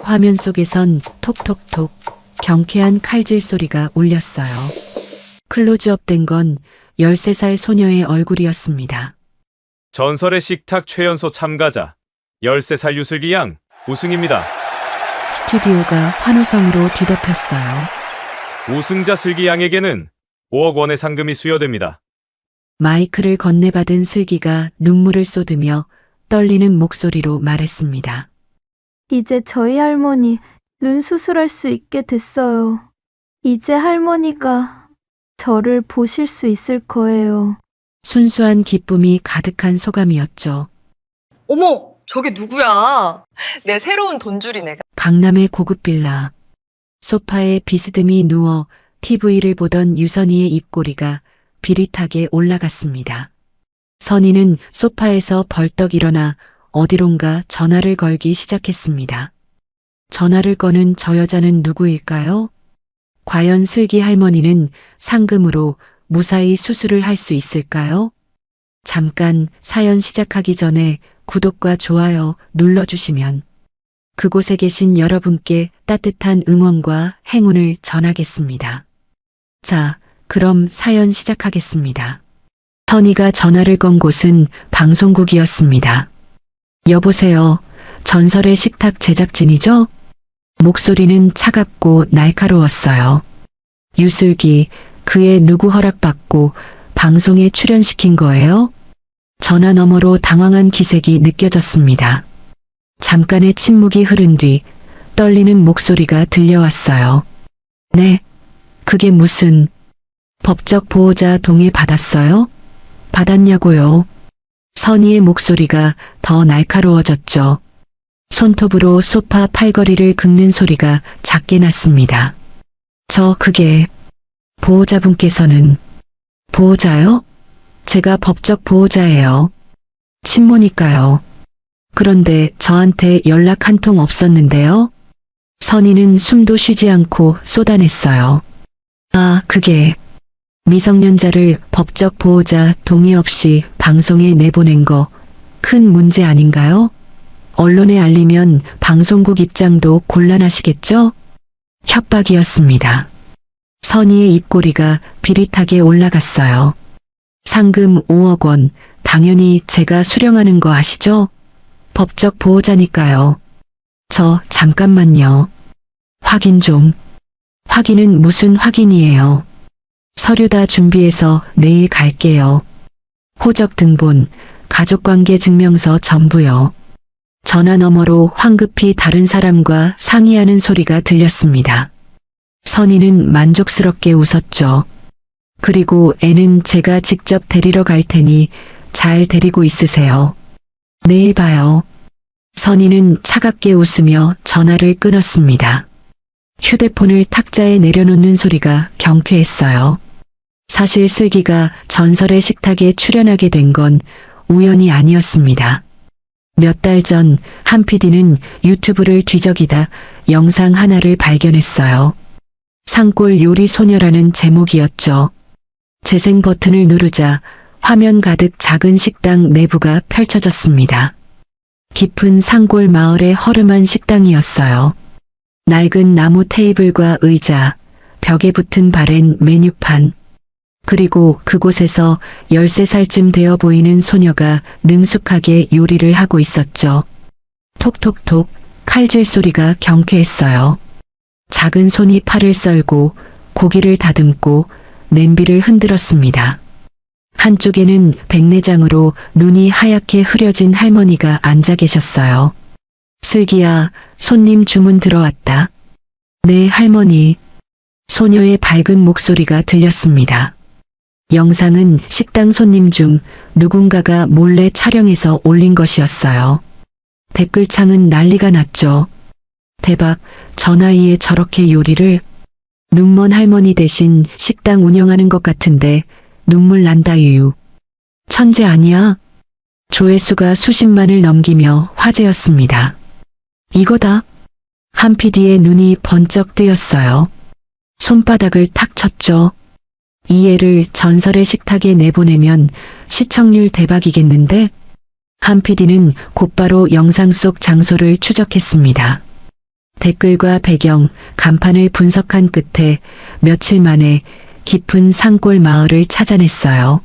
화면 속에선 톡톡톡 경쾌한 칼질 소리가 울렸어요. 클로즈업 된 건 13살 소녀의 얼굴이었습니다. 전설의 식탁 최연소 참가자 13살 유슬기 양 우승입니다. 스튜디오가 환호성으로 뒤덮였어요. 우승자 슬기 양에게는 5억 원의 상금이 수여됩니다. 마이크를 건네받은 슬기가 눈물을 쏟으며 떨리는 목소리로 말했습니다. 이제 저희 할머니 눈 수술할 수 있게 됐어요. 이제 할머니가 저를 보실 수 있을 거예요. 순수한 기쁨이 가득한 소감이었죠. 어머, 저게 누구야? 내 새로운 돈줄이네. 강남의 고급 빌라. 소파에 비스듬히 누워 TV를 보던 유선이의 입꼬리가 비릿하게 올라갔습니다. 선이는 소파에서 벌떡 일어나 어디론가 전화를 걸기 시작했습니다. 전화를 거는 저 여자는 누구일까요? 과연 슬기 할머니는 상금으로 무사히 수술을 할 수 있을까요? 잠깐 사연 시작하기 전에 구독과 좋아요 눌러주시면 그곳에 계신 여러분께 따뜻한 응원과 행운을 전하겠습니다. 자, 그럼 사연 시작하겠습니다. 선이가 전화를 건 곳은 방송국이었습니다. 여보세요. 전설의 식탁 제작진이죠? 목소리는 차갑고 날카로웠어요. 유슬기, 그의 누구 허락받고 방송에 출연시킨 거예요? 전화 너머로 당황한 기색이 느껴졌습니다. 잠깐의 침묵이 흐른 뒤 떨리는 목소리가 들려왔어요. 네, 그게 무슨 법적 보호자 동의 받았어요? 받았냐고요? 선희의 목소리가 더 날카로워졌죠. 손톱으로 소파 팔걸이를 긁는 소리가 작게 났습니다. 그게 보호자분께서는 보호자요? 제가 법적 보호자예요. 친모니까요. 그런데 저한테 연락 한 통 없었는데요. 선희는 숨도 쉬지 않고 쏟아냈어요. 그게 미성년자를 법적 보호자 동의 없이 방송에 내보낸 거 큰 문제 아닌가요? 언론에 알리면 방송국 입장도 곤란하시겠죠? 협박이었습니다. 선희의 입꼬리가 비릿하게 올라갔어요. 상금 5억 원, 당연히 제가 수령하는 거 아시죠? 법적 보호자니까요. 잠깐만요. 확인 좀. 확인은 무슨 확인이에요? 서류 다 준비해서 내일 갈게요. 호적 등본, 가족관계 증명서 전부요. 전화 너머로 황급히 다른 사람과 상의하는 소리가 들렸습니다. 선희는 만족스럽게 웃었죠. 그리고 애는 제가 직접 데리러 갈 테니 잘 데리고 있으세요. 내일 봐요. 선희는 차갑게 웃으며 전화를 끊었습니다. 휴대폰을 탁자에 내려놓는 소리가 경쾌했어요. 사실 슬기가 전설의 식탁에 출연하게 된 건 우연이 아니었습니다. 몇 달 전 한 PD는 유튜브를 뒤적이다 영상 하나를 발견했어요. 산골 요리 소녀라는 제목이었죠. 재생 버튼을 누르자 화면 가득 작은 식당 내부가 펼쳐졌습니다. 깊은 산골 마을의 허름한 식당이었어요. 낡은 나무 테이블과 의자, 벽에 붙은 바랜 메뉴판, 그리고 그곳에서 13살쯤 되어 보이는 소녀가 능숙하게 요리를 하고 있었죠. 톡톡톡 칼질 소리가 경쾌했어요. 작은 손이 팔을 썰고 고기를 다듬고 냄비를 흔들었습니다. 한쪽에는 백내장으로 눈이 하얗게 흐려진 할머니가 앉아 계셨어요. 슬기야, 손님 주문 들어왔다. 네, 할머니. 소녀의 밝은 목소리가 들렸습니다. 영상은 식당 손님 중 누군가가 몰래 촬영해서 올린 것이었어요. 댓글창은 난리가 났죠. 대박, 저 나이에 저렇게 요리를? 눈먼 할머니 대신 식당 운영하는 것 같은데 눈물 난다 유유. 천재 아니야? 조회수가 수십만을 넘기며 화제였습니다. 이거다. 한 PD의 눈이 번쩍 뜨였어요. 손바닥을 탁 쳤죠. 이 애를 전설의 식탁에 내보내면 시청률 대박이겠는데? 한 PD는 곧바로 영상 속 장소를 추적했습니다. 댓글과 배경, 간판을 분석한 끝에 며칠 만에 깊은 산골 마을을 찾아냈어요.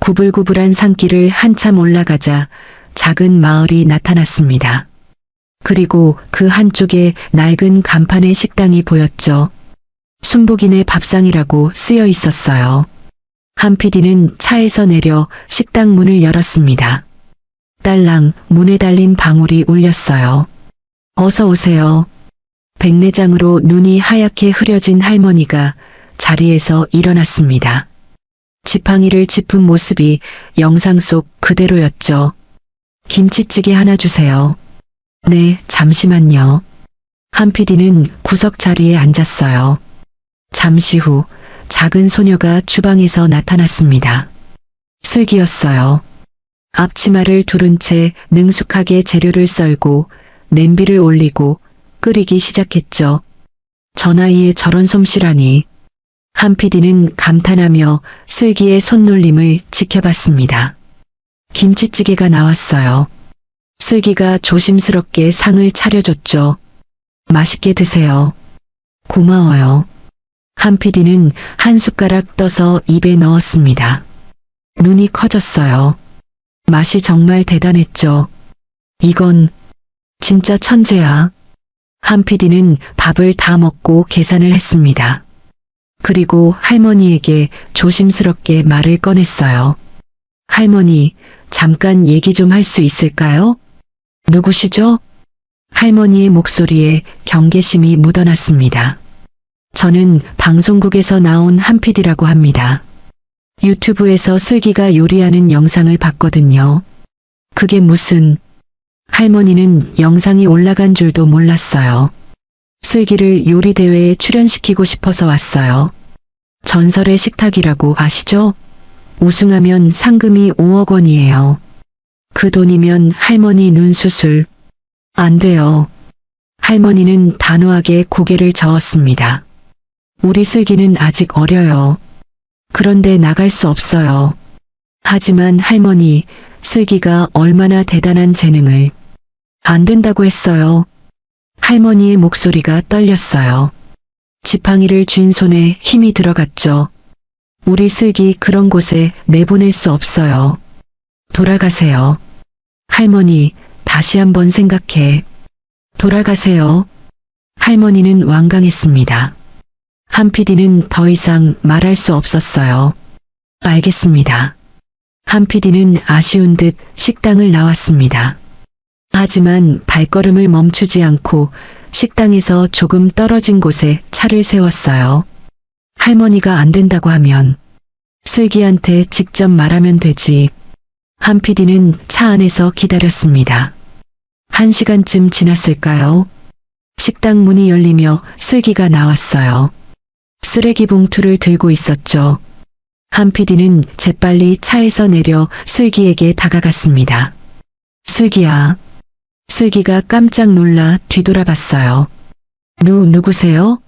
구불구불한 산길을 한참 올라가자 작은 마을이 나타났습니다. 그리고 그 한쪽에 낡은 간판의 식당이 보였죠. 순복인의 밥상이라고 쓰여 있었어요. 한 PD는 차에서 내려 식당 문을 열었습니다. 딸랑 문에 달린 방울이 울렸어요. 어서 오세요. 백내장으로 눈이 하얗게 흐려진 할머니가 자리에서 일어났습니다. 지팡이를 짚은 모습이 영상 속 그대로였죠. 김치찌개 하나 주세요. 네, 잠시만요. 한 PD는 구석 자리에 앉았어요. 잠시 후 작은 소녀가 주방에서 나타났습니다. 슬기였어요. 앞치마를 두른 채 능숙하게 재료를 썰고 냄비를 올리고 끓이기 시작했죠. 저 나이에 저런 솜씨라니. 한 PD는 감탄하며 슬기의 손놀림을 지켜봤습니다. 김치찌개가 나왔어요. 슬기가 조심스럽게 상을 차려줬죠. 맛있게 드세요. 고마워요. 한 PD는 한 숟가락 떠서 입에 넣었습니다. 눈이 커졌어요. 맛이 정말 대단했죠. 이건 진짜 천재야. 한 PD는 밥을 다 먹고 계산을 했습니다. 그리고 할머니에게 조심스럽게 말을 꺼냈어요. 할머니, 잠깐 얘기 좀 할 수 있을까요? 누구시죠? 할머니의 목소리에 경계심이 묻어났습니다. 저는 방송국에서 나온 한 PD라고 합니다. 유튜브에서 슬기가 요리하는 영상을 봤거든요. 그게 무슨... 할머니는 영상이 올라간 줄도 몰랐어요. 슬기를 요리 대회에 출연시키고 싶어서 왔어요. 전설의 식탁이라고 아시죠? 우승하면 상금이 5억 원이에요. 그 돈이면 할머니 눈 수술. 안 돼요. 할머니는 단호하게 고개를 저었습니다. 우리 슬기는 아직 어려요. 그런데 나갈 수 없어요. 하지만 할머니, 슬기가 얼마나 대단한 재능을. 안 된다고 했어요. 할머니의 목소리가 떨렸어요. 지팡이를 쥔 손에 힘이 들어갔죠. 우리 슬기 그런 곳에 내보낼 수 없어요. 돌아가세요. 할머니, 다시 한번 생각해. 돌아가세요. 할머니는 완강했습니다. 한 PD는 더 이상 말할 수 없었어요. 알겠습니다. 한 PD는 아쉬운 듯 식당을 나왔습니다. 하지만 발걸음을 멈추지 않고 식당에서 조금 떨어진 곳에 차를 세웠어요. 할머니가 안 된다고 하면 슬기한테 직접 말하면 되지. 한 PD는 차 안에서 기다렸습니다. 1시간쯤 지났을까요? 식당 문이 열리며 슬기가 나왔어요. 쓰레기 봉투를 들고 있었죠. 한 PD는 재빨리 차에서 내려 슬기에게 다가갔습니다. 슬기야. 슬기가 깜짝 놀라 뒤돌아봤어요. 누구세요?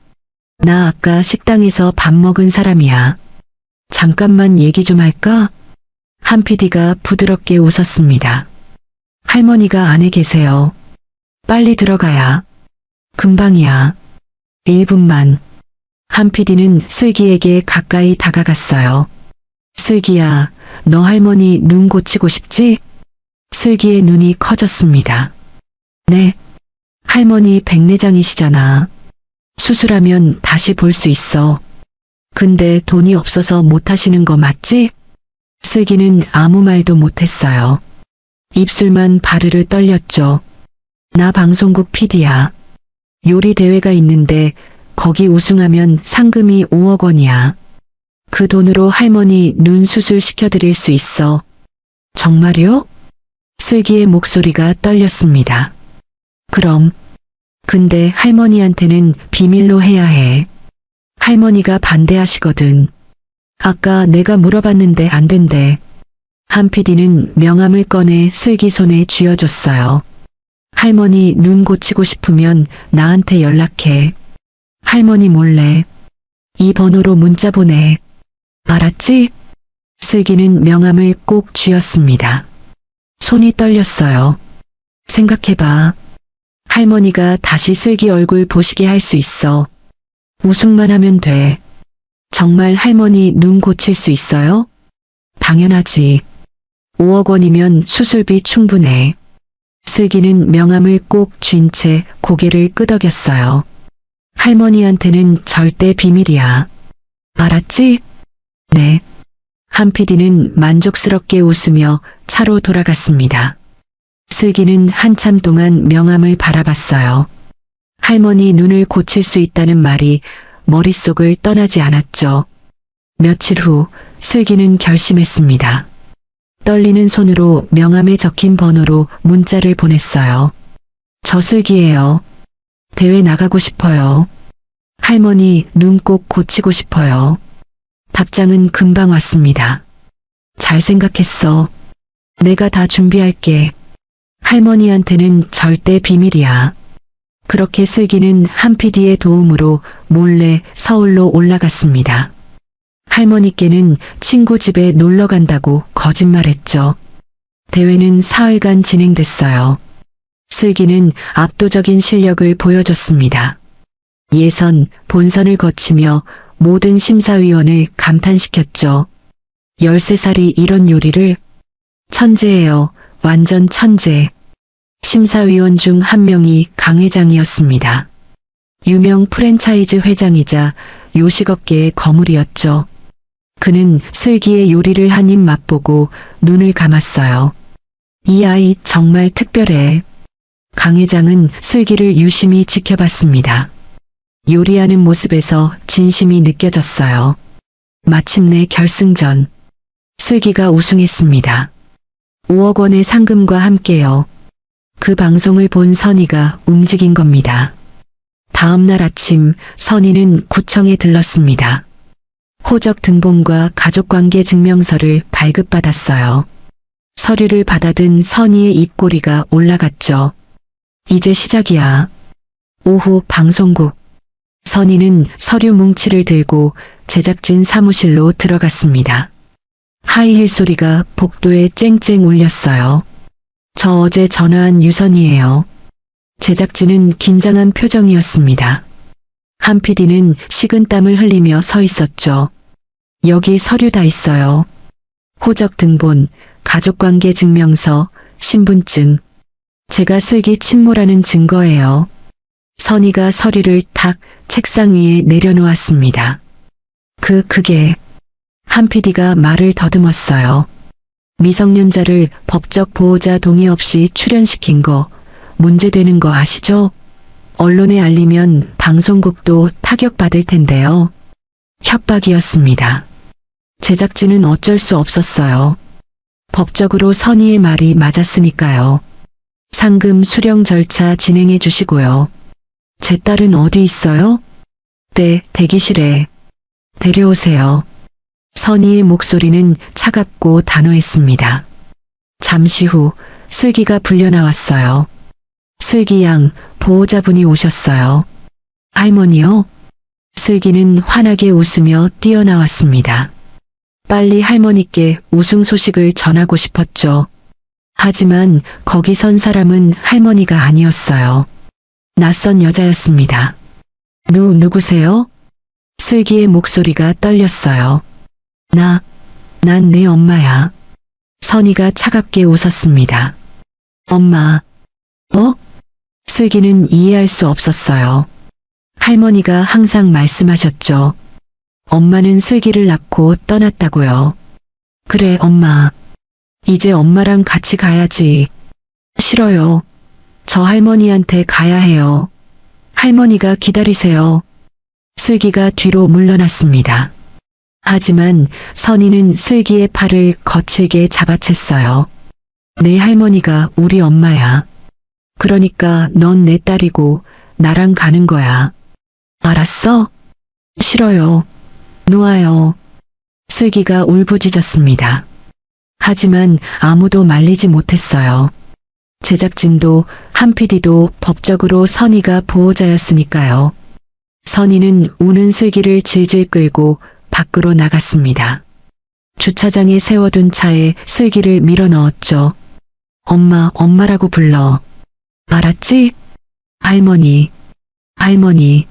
나 아까 식당에서 밥 먹은 사람이야. 잠깐만 얘기 좀 할까? 한 PD가 부드럽게 웃었습니다. 할머니가 안에 계세요. 빨리 들어가야. 금방이야. 1분만. 한 PD는 슬기에게 가까이 다가갔어요. 슬기야, 너 할머니 눈 고치고 싶지? 슬기의 눈이 커졌습니다. 네. 할머니 백내장이시잖아. 수술하면 다시 볼 수 있어. 근데 돈이 없어서 못 하시는 거 맞지? 슬기는 아무 말도 못했어요. 입술만 바르르 떨렸죠. 나 방송국 PD야. 요리 대회가 있는데 거기 우승하면 상금이 5억 원이야. 그 돈으로 할머니 눈 수술 시켜드릴 수 있어. 정말요? 슬기의 목소리가 떨렸습니다. 그럼. 근데 할머니한테는 비밀로 해야 해. 할머니가 반대하시거든. 아까 내가 물어봤는데 안 된대. 한 PD는 명함을 꺼내 슬기 손에 쥐어줬어요. 할머니 눈 고치고 싶으면 나한테 연락해. 할머니 몰래. 이 번호로 문자 보내. 알았지? 슬기는 명함을 꼭 쥐었습니다. 손이 떨렸어요. 생각해봐. 할머니가 다시 슬기 얼굴 보시게 할 수 있어. 우승만 하면 돼. 정말 할머니 눈 고칠 수 있어요? 당연하지. 5억 원이면 수술비 충분해. 슬기는 명함을 꼭 쥔 채 고개를 끄덕였어요. 할머니한테는 절대 비밀이야. 알았지? 네. 한 PD는 만족스럽게 웃으며 차로 돌아갔습니다. 슬기는 한참 동안 명함을 바라봤어요. 할머니 눈을 고칠 수 있다는 말이 머릿속을 떠나지 않았죠. 며칠 후 슬기는 결심했습니다. 떨리는 손으로 명함에 적힌 번호로 문자를 보냈어요. 저 슬기예요. 대회 나가고 싶어요. 할머니 눈 꼭 고치고 싶어요. 답장은 금방 왔습니다. 잘 생각했어. 내가 다 준비할게. 할머니한테는 절대 비밀이야. 그렇게 슬기는 한 PD의 도움으로 몰래 서울로 올라갔습니다. 할머니께는 친구 집에 놀러 간다고 거짓말했죠. 대회는 사흘간 진행됐어요. 슬기는 압도적인 실력을 보여줬습니다. 예선, 본선을 거치며 모든 심사위원을 감탄시켰죠. 13살이 이런 요리를? 천재예요. 완전 천재. 심사위원 중 한 명이 강 회장이었습니다. 유명 프랜차이즈 회장이자 요식업계의 거물이었죠. 그는 슬기의 요리를 한 입 맛보고 눈을 감았어요. 이 아이 정말 특별해. 강 회장은 슬기를 유심히 지켜봤습니다. 요리하는 모습에서 진심이 느껴졌어요. 마침내 결승전. 슬기가 우승했습니다. 5억 원의 상금과 함께요. 그 방송을 본 선희가 움직인 겁니다. 다음 날 아침 선희는 구청에 들렀습니다. 호적 등본과 가족관계 증명서를 발급받았어요. 서류를 받아든 선희의 입꼬리가 올라갔죠. 이제 시작이야. 오후 방송국. 선희는 서류 뭉치를 들고 제작진 사무실로 들어갔습니다. 하이힐 소리가 복도에 쨍쨍 울렸어요. 저 어제 전화한 유선이에요. 제작진은 긴장한 표정이었습니다. 한 PD는 식은땀을 흘리며 서 있었죠. 여기 서류 다 있어요. 호적 등본, 가족관계 증명서, 신분증. 제가 슬기 친모라는 증거예요. 선희가 서류를 탁 책상 위에 내려놓았습니다. 그게 한 PD가 말을 더듬었어요. 미성년자를 법적 보호자 동의 없이 출연시킨 거 문제되는 거 아시죠? 언론에 알리면 방송국도 타격받을 텐데요. 협박이었습니다. 제작진은 어쩔 수 없었어요. 법적으로 선의의 말이 맞았으니까요. 상금 수령 절차 진행해 주시고요. 제 딸은 어디 있어요? 네, 대기실에. 데려오세요. 선희의 목소리는 차갑고 단호했습니다. 잠시 후 슬기가 불려나왔어요. 슬기 양, 보호자분이 오셨어요. 할머니요? 슬기는 환하게 웃으며 뛰어나왔습니다. 빨리 할머니께 우승 소식을 전하고 싶었죠. 하지만 거기 선 사람은 할머니가 아니었어요. 낯선 여자였습니다. 누구세요? 슬기의 목소리가 떨렸어요. 난 내 엄마야. 선희가 차갑게 웃었습니다. 엄마. 슬기는 이해할 수 없었어요. 할머니가 항상 말씀하셨죠. 엄마는 슬기를 낳고 떠났다고요. 그래, 엄마. 이제 엄마랑 같이 가야지. 싫어요. 저 할머니한테 가야 해요. 할머니가 기다리세요. 슬기가 뒤로 물러났습니다. 하지만 선희는 슬기의 팔을 거칠게 잡아챘어요. 내 할머니가 우리 엄마야. 그러니까 넌 내 딸이고 나랑 가는 거야. 알았어? 싫어요. 놓아요. 슬기가 울부짖었습니다. 하지만 아무도 말리지 못했어요. 제작진도 한 PD도 법적으로 선희가 보호자였으니까요. 선희는 우는 슬기를 질질 끌고 밖으로 나갔습니다. 주차장에 세워둔 차에 슬기를 밀어 넣었죠. 엄마라고 불러. 알았지? 할머니, 할머니.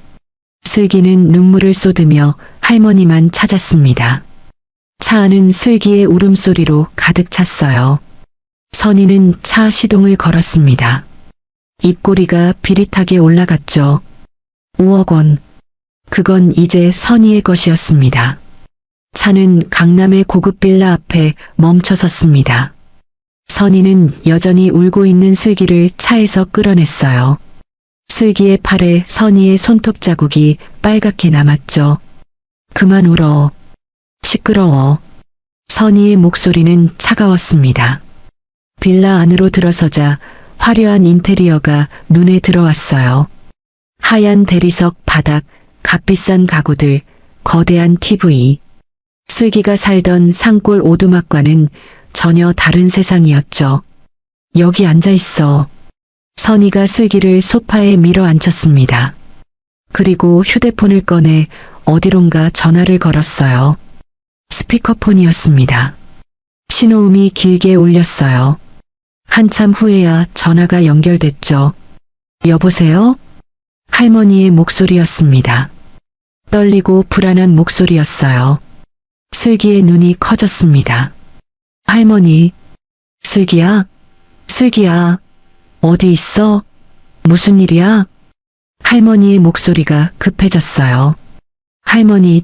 슬기는 눈물을 쏟으며 할머니만 찾았습니다. 차 안은 슬기의 울음소리로 가득 찼어요. 선희는 차 시동을 걸었습니다. 입꼬리가 비릿하게 올라갔죠. 5억 원. 그건 이제 선희의 것이었습니다. 차는 강남의 고급 빌라 앞에 멈춰 섰습니다. 선희는 여전히 울고 있는 슬기를 차에서 끌어냈어요. 슬기의 팔에 선희의 손톱 자국이 빨갛게 남았죠. 그만 울어. 시끄러워. 선희의 목소리는 차가웠습니다. 빌라 안으로 들어서자 화려한 인테리어가 눈에 들어왔어요. 하얀 대리석 바닥, 값비싼 가구들, 거대한 TV. 슬기가 살던 산골 오두막과는 전혀 다른 세상이었죠. 여기 앉아 있어. 선희가 슬기를 소파에 밀어 앉혔습니다. 그리고 휴대폰을 꺼내 어디론가 전화를 걸었어요. 스피커폰이었습니다. 신호음이 길게 울렸어요. 한참 후에야 전화가 연결됐죠. 여보세요? 할머니의 목소리였습니다. 떨리고 불안한 목소리였어요. 슬기의 눈이 커졌습니다. 할머니, 슬기야? 슬기야, 어디 있어? 무슨 일이야? 할머니의 목소리가 급해졌어요. 할머니,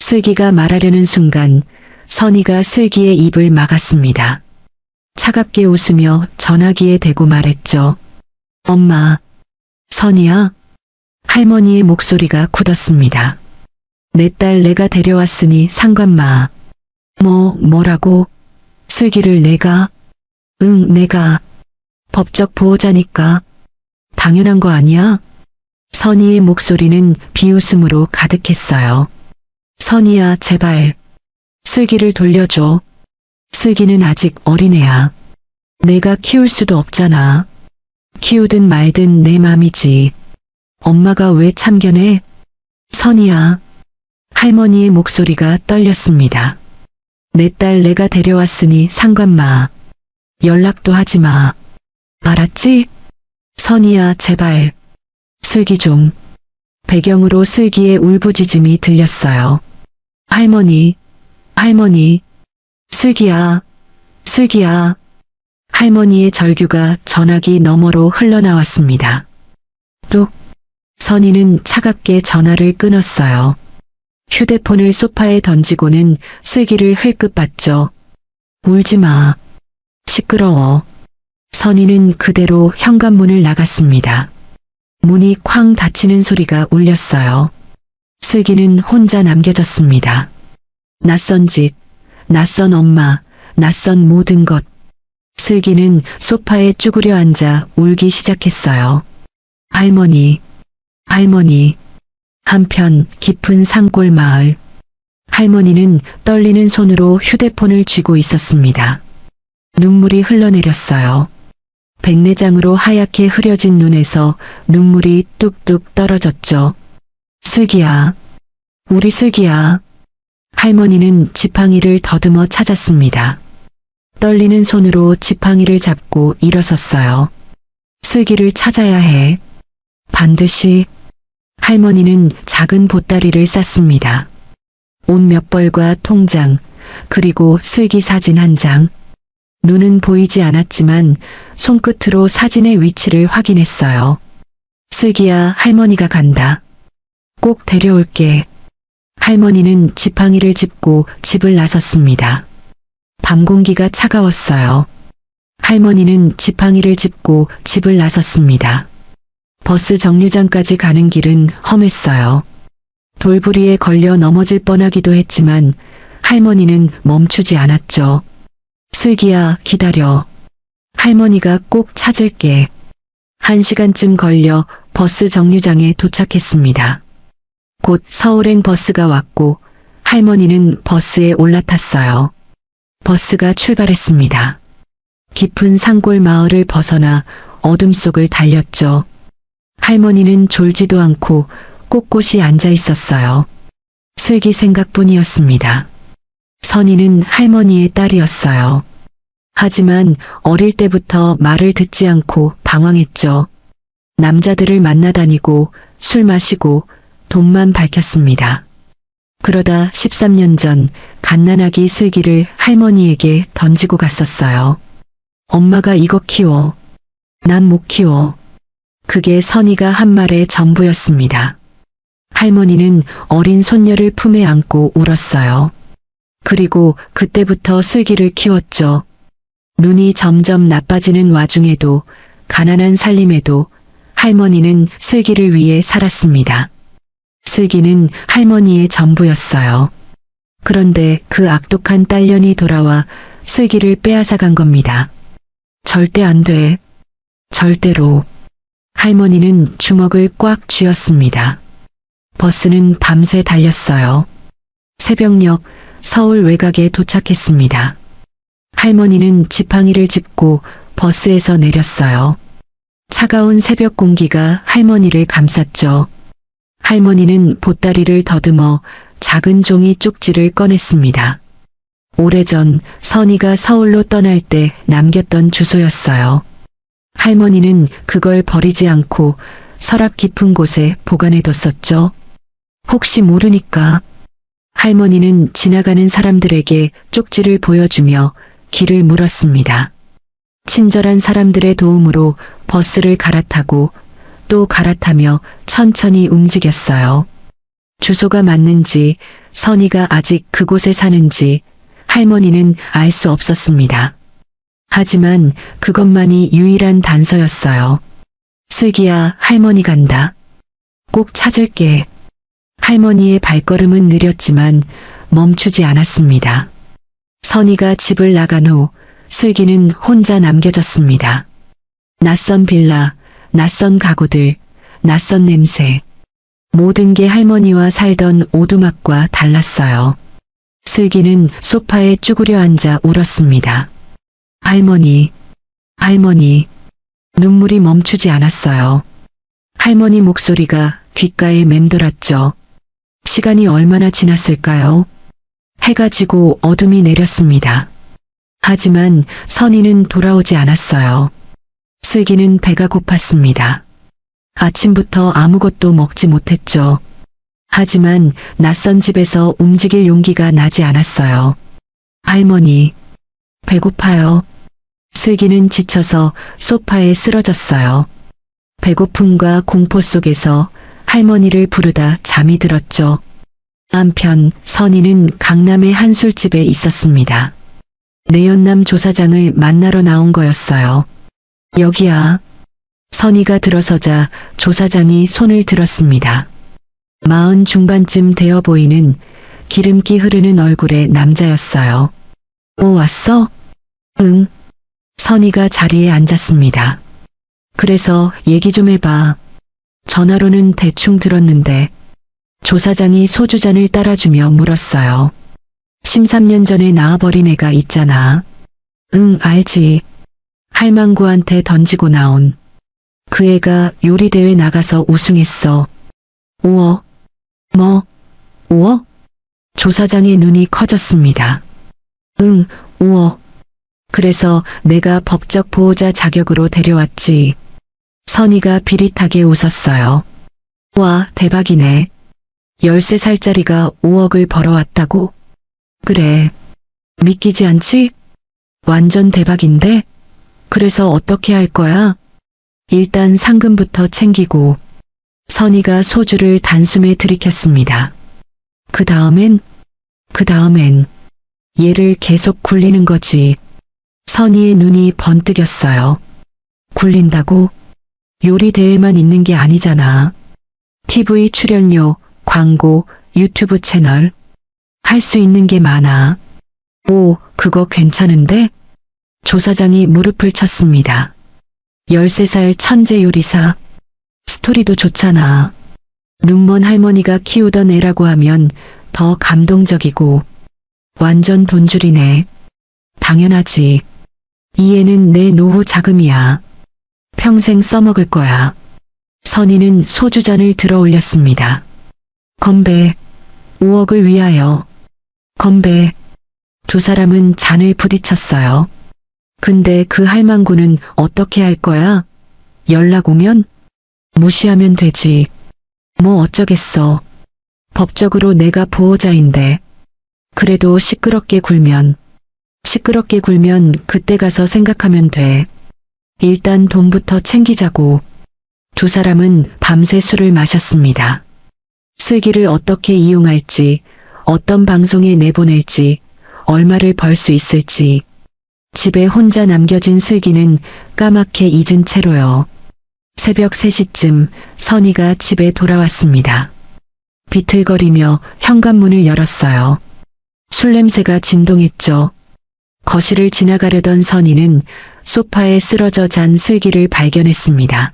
슬기가 말하려는 순간 선희가 슬기의 입을 막았습니다. 차갑게 웃으며 전화기에 대고 말했죠. 엄마. 선희야? 할머니의 목소리가 굳었습니다. 내 딸 내가 데려왔으니 상관 마. 뭐라고? 슬기를 내가? 응, 내가. 법적 보호자니까. 당연한 거 아니야? 선희의 목소리는 비웃음으로 가득했어요. 선희야, 제발. 슬기를 돌려줘. 슬기는 아직 어린애야. 내가 키울 수도 없잖아. 키우든 말든 내 맘이지. 엄마가 왜 참견해? 선희야. 할머니의 목소리가 떨렸습니다. 내 딸 내가 데려왔으니 상관 마. 연락도 하지 마. 알았지? 선희야, 제발. 슬기 좀. 배경으로 슬기의 울부짖음이 들렸어요. 할머니, 할머니. 슬기야, 슬기야. 할머니의 절규가 전화기 너머로 흘러나왔습니다. 뚝. 선희는 차갑게 전화를 끊었어요. 휴대폰을 소파에 던지고는 슬기를 흘끗 봤죠. 울지 마. 시끄러워. 선희는 그대로 현관문을 나갔습니다. 문이 쾅 닫히는 소리가 울렸어요. 슬기는 혼자 남겨졌습니다. 낯선 집, 낯선 엄마, 낯선 모든 것. 슬기는 소파에 쭈그려 앉아 울기 시작했어요. 할머니, 할머니. 한편 깊은 산골 마을. 할머니는 떨리는 손으로 휴대폰을 쥐고 있었습니다. 눈물이 흘러내렸어요. 백내장으로 하얗게 흐려진 눈에서 눈물이 뚝뚝 떨어졌죠. 슬기야, 우리 슬기야. 할머니는 지팡이를 더듬어 찾았습니다. 떨리는 손으로 지팡이를 잡고 일어섰어요. 슬기를 찾아야 해. 반드시. 할머니는 작은 보따리를 쌌습니다. 옷 몇 벌과 통장, 그리고 슬기 사진 한 장. 눈은 보이지 않았지만 손끝으로 사진의 위치를 확인했어요. 슬기야, 할머니가 간다. 꼭 데려올게. 할머니는 지팡이를 짚고 집을 나섰습니다. 밤 공기가 차가웠어요. 할머니는 지팡이를 짚고 집을 나섰습니다. 버스 정류장까지 가는 길은 험했어요. 돌부리에 걸려 넘어질 뻔하기도 했지만 할머니는 멈추지 않았죠. 슬기야, 기다려. 할머니가 꼭 찾을게. 1시간쯤 걸려 버스 정류장에 도착했습니다. 곧 서울행 버스가 왔고 할머니는 버스에 올라탔어요. 버스가 출발했습니다. 깊은 산골 마을을 벗어나 어둠 속을 달렸죠. 할머니는 졸지도 않고 꼿꼿이 앉아 있었어요. 슬기 생각뿐이었습니다. 선희는 할머니의 딸이었어요. 하지만 어릴 때부터 말을 듣지 않고 방황했죠. 남자들을 만나다니고 술 마시고 돈만 밝혔습니다. 그러다 13년 전 갓난아기 슬기를 할머니에게 던지고 갔었어요. 엄마가 이거 키워. 난 못 키워. 그게 선이가 한 말의 전부였습니다. 할머니는 어린 손녀를 품에 안고 울었어요. 그리고 그때부터 슬기를 키웠죠. 눈이 점점 나빠지는 와중에도 가난한 살림에도 할머니는 슬기를 위해 살았습니다. 슬기는 할머니의 전부였어요. 그런데 그 악독한 딸년이 돌아와 슬기를 빼앗아간 겁니다. 절대 안 돼. 절대로. 할머니는 주먹을 꽉 쥐었습니다. 버스는 밤새 달렸어요. 새벽녘 서울 외곽에 도착했습니다. 할머니는 지팡이를 짚고 버스에서 내렸어요. 차가운 새벽 공기가 할머니를 감쌌죠. 할머니는 보따리를 더듬어 작은 종이 쪽지를 꺼냈습니다. 오래전 선이가 서울로 떠날 때 남겼던 주소였어요. 할머니는 그걸 버리지 않고 서랍 깊은 곳에 보관해뒀었죠. 혹시 모르니까. 할머니는 지나가는 사람들에게 쪽지를 보여주며 길을 물었습니다. 친절한 사람들의 도움으로 버스를 갈아타고 또 갈아타며 천천히 움직였어요. 주소가 맞는지 선이가 아직 그곳에 사는지 할머니는 알 수 없었습니다. 하지만 그것만이 유일한 단서였어요. 슬기야, 할머니 간다. 꼭 찾을게. 할머니의 발걸음은 느렸지만 멈추지 않았습니다. 선이가 집을 나간 후 슬기는 혼자 남겨졌습니다. 낯선 빌라, 낯선 가구들, 낯선 냄새. 모든 게 할머니와 살던 오두막과 달랐어요. 슬기는 소파에 쭈그려 앉아 울었습니다. 할머니, 할머니. 눈물이 멈추지 않았어요. 할머니 목소리가 귓가에 맴돌았죠. 시간이 얼마나 지났을까요? 해가 지고 어둠이 내렸습니다. 하지만 선이는 돌아오지 않았어요. 슬기는 배가 고팠습니다. 아침부터 아무것도 먹지 못했죠. 하지만 낯선 집에서 움직일 용기가 나지 않았어요. 할머니, 배고파요. 슬기는 지쳐서 소파에 쓰러졌어요. 배고픔과 공포 속에서 할머니를 부르다 잠이 들었죠. 한편 선이는 강남의 한 술집에 있었습니다. 내연남 조사장을 만나러 나온 거였어요. 여기야. 선이가 들어서자 조사장이 손을 들었습니다. 40 중반쯤 되어 보이는 기름기 흐르는 얼굴의 남자였어요. 오, 왔어? 응. 선이가 자리에 앉았습니다. 그래서 얘기 좀 해봐. 전화로는 대충 들었는데. 조사장이 소주잔을 따라주며 물었어요. 13년 전에 낳아버린 애가 있잖아. 응, 알지. 할망구한테 던지고 나온. 그 애가 요리대회 나가서 우승했어. 우와. 뭐? 우와? 조사장의 눈이 커졌습니다. 응, 우와. 그래서 내가 법적 보호자 자격으로 데려왔지. 선이가 비릿하게 웃었어요. 와, 대박이네. 13살짜리가 5억을 벌어왔다고? 그래. 믿기지 않지? 완전 대박인데? 그래서 어떻게 할 거야? 일단 상금부터 챙기고. 선이가 소주를 단숨에 들이켰습니다. 그 다음엔 얘를 계속 굴리는 거지. 선이의 눈이 번뜩였어요. 굴린다고? 요리 대회만 있는 게 아니잖아. TV 출연료, 광고, 유튜브 채널. 할 수 있는 게 많아. 오, 그거 괜찮은데? 조사장이 무릎을 쳤습니다. 13살 천재 요리사. 스토리도 좋잖아. 눈먼 할머니가 키우던 애라고 하면 더 감동적이고. 완전 돈줄이네. 당연하지. 이 애는 내 노후 자금이야. 평생 써먹을 거야. 선이는 소주잔을 들어 올렸습니다. 건배. 5억을 위하여. 건배. 두 사람은 잔을 부딪혔어요. 근데 그 할망구는 어떻게 할 거야? 연락 오면? 무시하면 되지. 뭐 어쩌겠어. 법적으로 내가 보호자인데. 그래도 시끄럽게 굴면 그때 가서 생각하면 돼. 일단 돈부터 챙기자고. 두 사람은 밤새 술을 마셨습니다. 슬기를 어떻게 이용할지, 어떤 방송에 내보낼지, 얼마를 벌 수 있을지. 집에 혼자 남겨진 슬기는 까맣게 잊은 채로요. 새벽 3시쯤 선희가 집에 돌아왔습니다. 비틀거리며 현관문을 열었어요. 술 냄새가 진동했죠. 거실을 지나가려던 선희는 소파에 쓰러져 잔 슬기를 발견했습니다.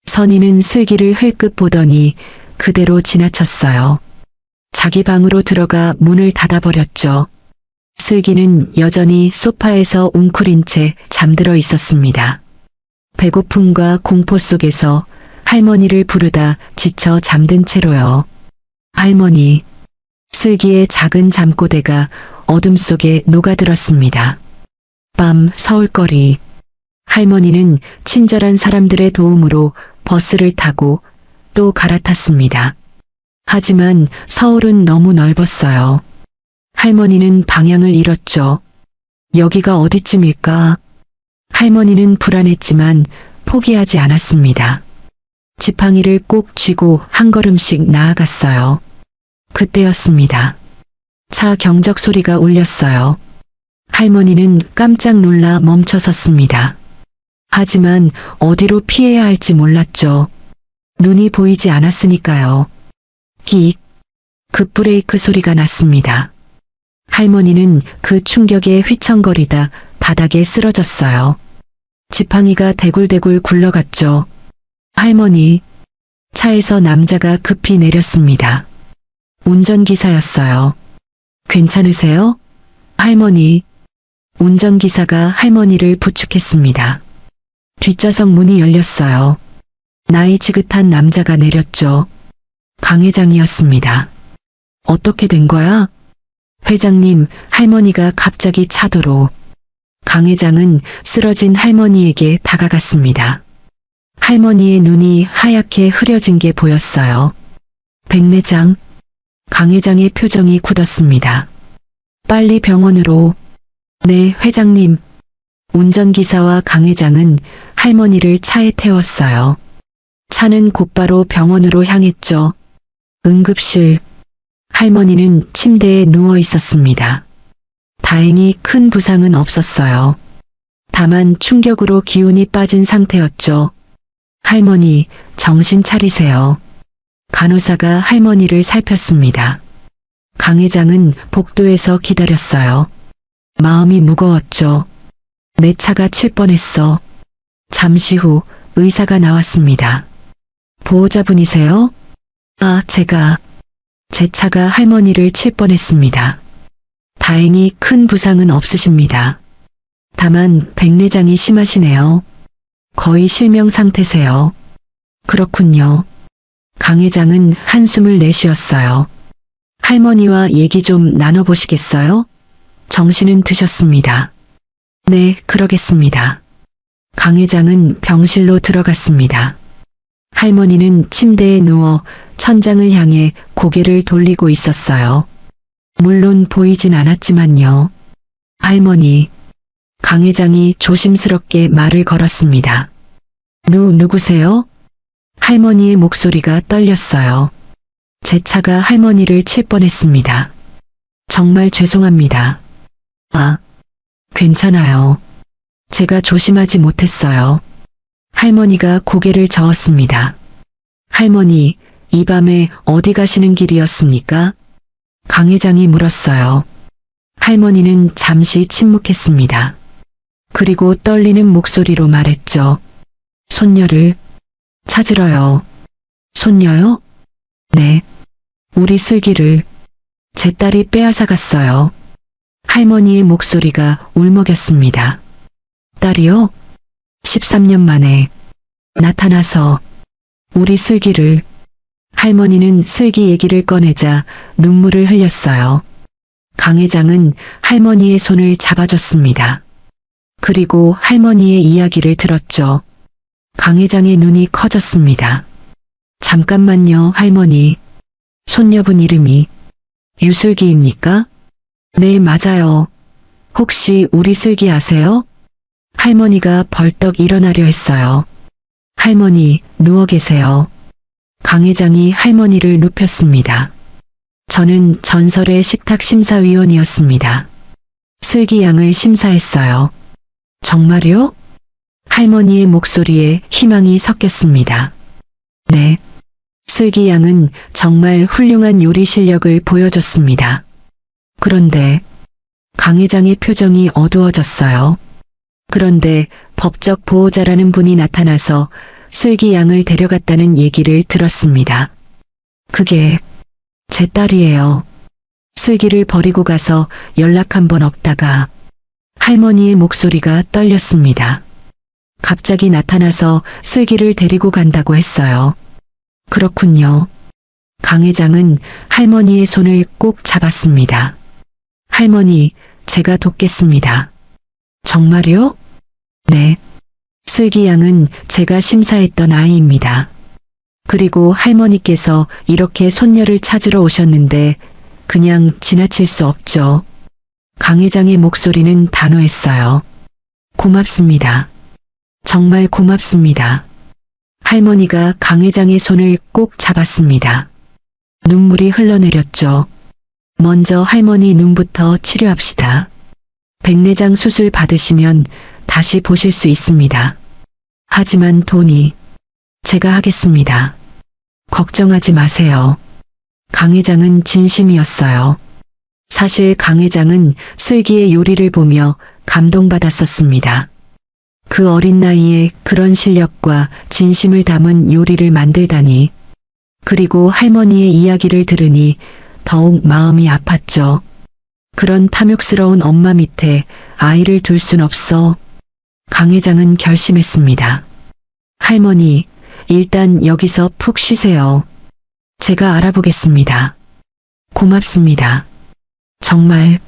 선희는 슬기를 흘끗 보더니 그대로 지나쳤어요. 자기 방으로 들어가 문을 닫아버렸죠. 슬기는 여전히 소파에서 웅크린 채 잠들어 있었습니다. 배고픔과 공포 속에서 할머니를 부르다 지쳐 잠든 채로요. 할머니. 슬기의 작은 잠꼬대가 어둠 속에 녹아들었습니다. 밤 서울거리. 할머니는 친절한 사람들의 도움으로 버스를 타고 또 갈아탔습니다. 하지만 서울은 너무 넓었어요. 할머니는 방향을 잃었죠. 여기가 어디쯤일까? 할머니는 불안했지만 포기하지 않았습니다. 지팡이를 꼭 쥐고 한 걸음씩 나아갔어요. 그때였습니다. 차 경적 소리가 울렸어요. 할머니는 깜짝 놀라 멈춰섰습니다. 하지만 어디로 피해야 할지 몰랐죠. 눈이 보이지 않았으니까요. 끽. 급브레이크 소리가 났습니다. 할머니는 그 충격에 휘청거리다 바닥에 쓰러졌어요. 지팡이가 대굴대굴 굴러갔죠. 할머니. 차에서 남자가 급히 내렸습니다. 운전기사였어요. 괜찮으세요? 할머니. 운전기사가 할머니를 부축했습니다. 뒷좌석 문이 열렸어요. 나이 지긋한 남자가 내렸죠. 강 회장이었습니다. 어떻게 된 거야? 회장님, 할머니가 갑자기 차도로. 강 회장은 쓰러진 할머니에게 다가갔습니다. 할머니의 눈이 하얗게 흐려진 게 보였어요. 백내장. 강 회장의 표정이 굳었습니다. 빨리 병원으로. 네, 회장님. 운전기사와 강 회장은 할머니를 차에 태웠어요. 차는 곧바로 병원으로 향했죠. 응급실. 할머니는 침대에 누워 있었습니다. 다행히 큰 부상은 없었어요. 다만 충격으로 기운이 빠진 상태였죠. 할머니, 정신 차리세요. 간호사가 할머니를 살폈습니다. 강 회장은 복도에서 기다렸어요. 마음이 무거웠죠. 내 차가 칠 뻔했어. 잠시 후 의사가 나왔습니다. 보호자분이세요? 아, 제 차가 할머니를 칠 뻔했습니다. 다행히 큰 부상은 없으십니다. 다만 백내장이 심하시네요. 거의 실명 상태세요. 그렇군요. 강 회장은 한숨을 내쉬었어요. 할머니와 얘기 좀 나눠보시겠어요? 정신은 드셨습니다. 네, 그러겠습니다. 강 회장은 병실로 들어갔습니다. 할머니는 침대에 누워 천장을 향해 고개를 돌리고 있었어요. 물론 보이진 않았지만요. 할머니. 강 회장이 조심스럽게 말을 걸었습니다. 누구세요? 할머니의 목소리가 떨렸어요. 제 차가 할머니를 칠 뻔했습니다. 정말 죄송합니다. 아, 괜찮아요. 제가 조심하지 못했어요. 할머니가 고개를 저었습니다. 할머니, 이 밤에 어디 가시는 길이었습니까? 강 회장이 물었어요. 할머니는 잠시 침묵했습니다. 그리고 떨리는 목소리로 말했죠. 손녀를 찾으러요. 손녀요? 네. 우리 슬기를 제 딸이 빼앗아 갔어요. 할머니의 목소리가 울먹였습니다. 딸이요? 13년 만에 나타나서 우리 슬기를. 할머니는 슬기 얘기를 꺼내자 눈물을 흘렸어요. 강 회장은 할머니의 손을 잡아줬습니다. 그리고 할머니의 이야기를 들었죠. 강 회장의 눈이 커졌습니다. 잠깐만요, 할머니. 손녀분 이름이 유슬기입니까? 네, 맞아요. 혹시 우리 슬기 아세요? 할머니가 벌떡 일어나려 했어요. 할머니, 누워 계세요. 강 회장이 할머니를 눕혔습니다. 저는 전설의 식탁 심사위원이었습니다. 슬기 양을 심사했어요. 정말요? 할머니의 목소리에 희망이 섞였습니다. 네. 슬기 양은 정말 훌륭한 요리 실력을 보여줬습니다. 그런데 강 회장의 표정이 어두워졌어요. 그런데 법적 보호자라는 분이 나타나서 슬기 양을 데려갔다는 얘기를 들었습니다. 그게 제 딸이에요. 슬기를 버리고 가서 연락 한 번 없다가 할머니의 목소리가 떨렸습니다. 갑자기 나타나서 슬기를 데리고 간다고 했어요. 그렇군요. 강 회장은 할머니의 손을 꼭 잡았습니다. 할머니, 제가 돕겠습니다. 정말요? 네. 슬기 양은 제가 심사했던 아이입니다. 그리고 할머니께서 이렇게 손녀를 찾으러 오셨는데 그냥 지나칠 수 없죠. 강 회장의 목소리는 단호했어요. 고맙습니다. 정말 고맙습니다. 할머니가 강 회장의 손을 꼭 잡았습니다. 눈물이 흘러내렸죠. 먼저 할머니 눈부터 치료합시다. 백내장 수술 받으시면 다시 보실 수 있습니다. 하지만 돈이 제가 하겠습니다. 걱정하지 마세요. 강 회장은 진심이었어요. 사실 강 회장은 슬기의 요리를 보며 감동받았었습니다. 그 어린 나이에 그런 실력과 진심을 담은 요리를 만들다니. 그리고 할머니의 이야기를 들으니 더욱 마음이 아팠죠. 그런 탐욕스러운 엄마 밑에 아이를 둘 순 없어. 강 회장은 결심했습니다. 할머니, 일단 여기서 푹 쉬세요. 제가 알아보겠습니다. 고맙습니다. 정말.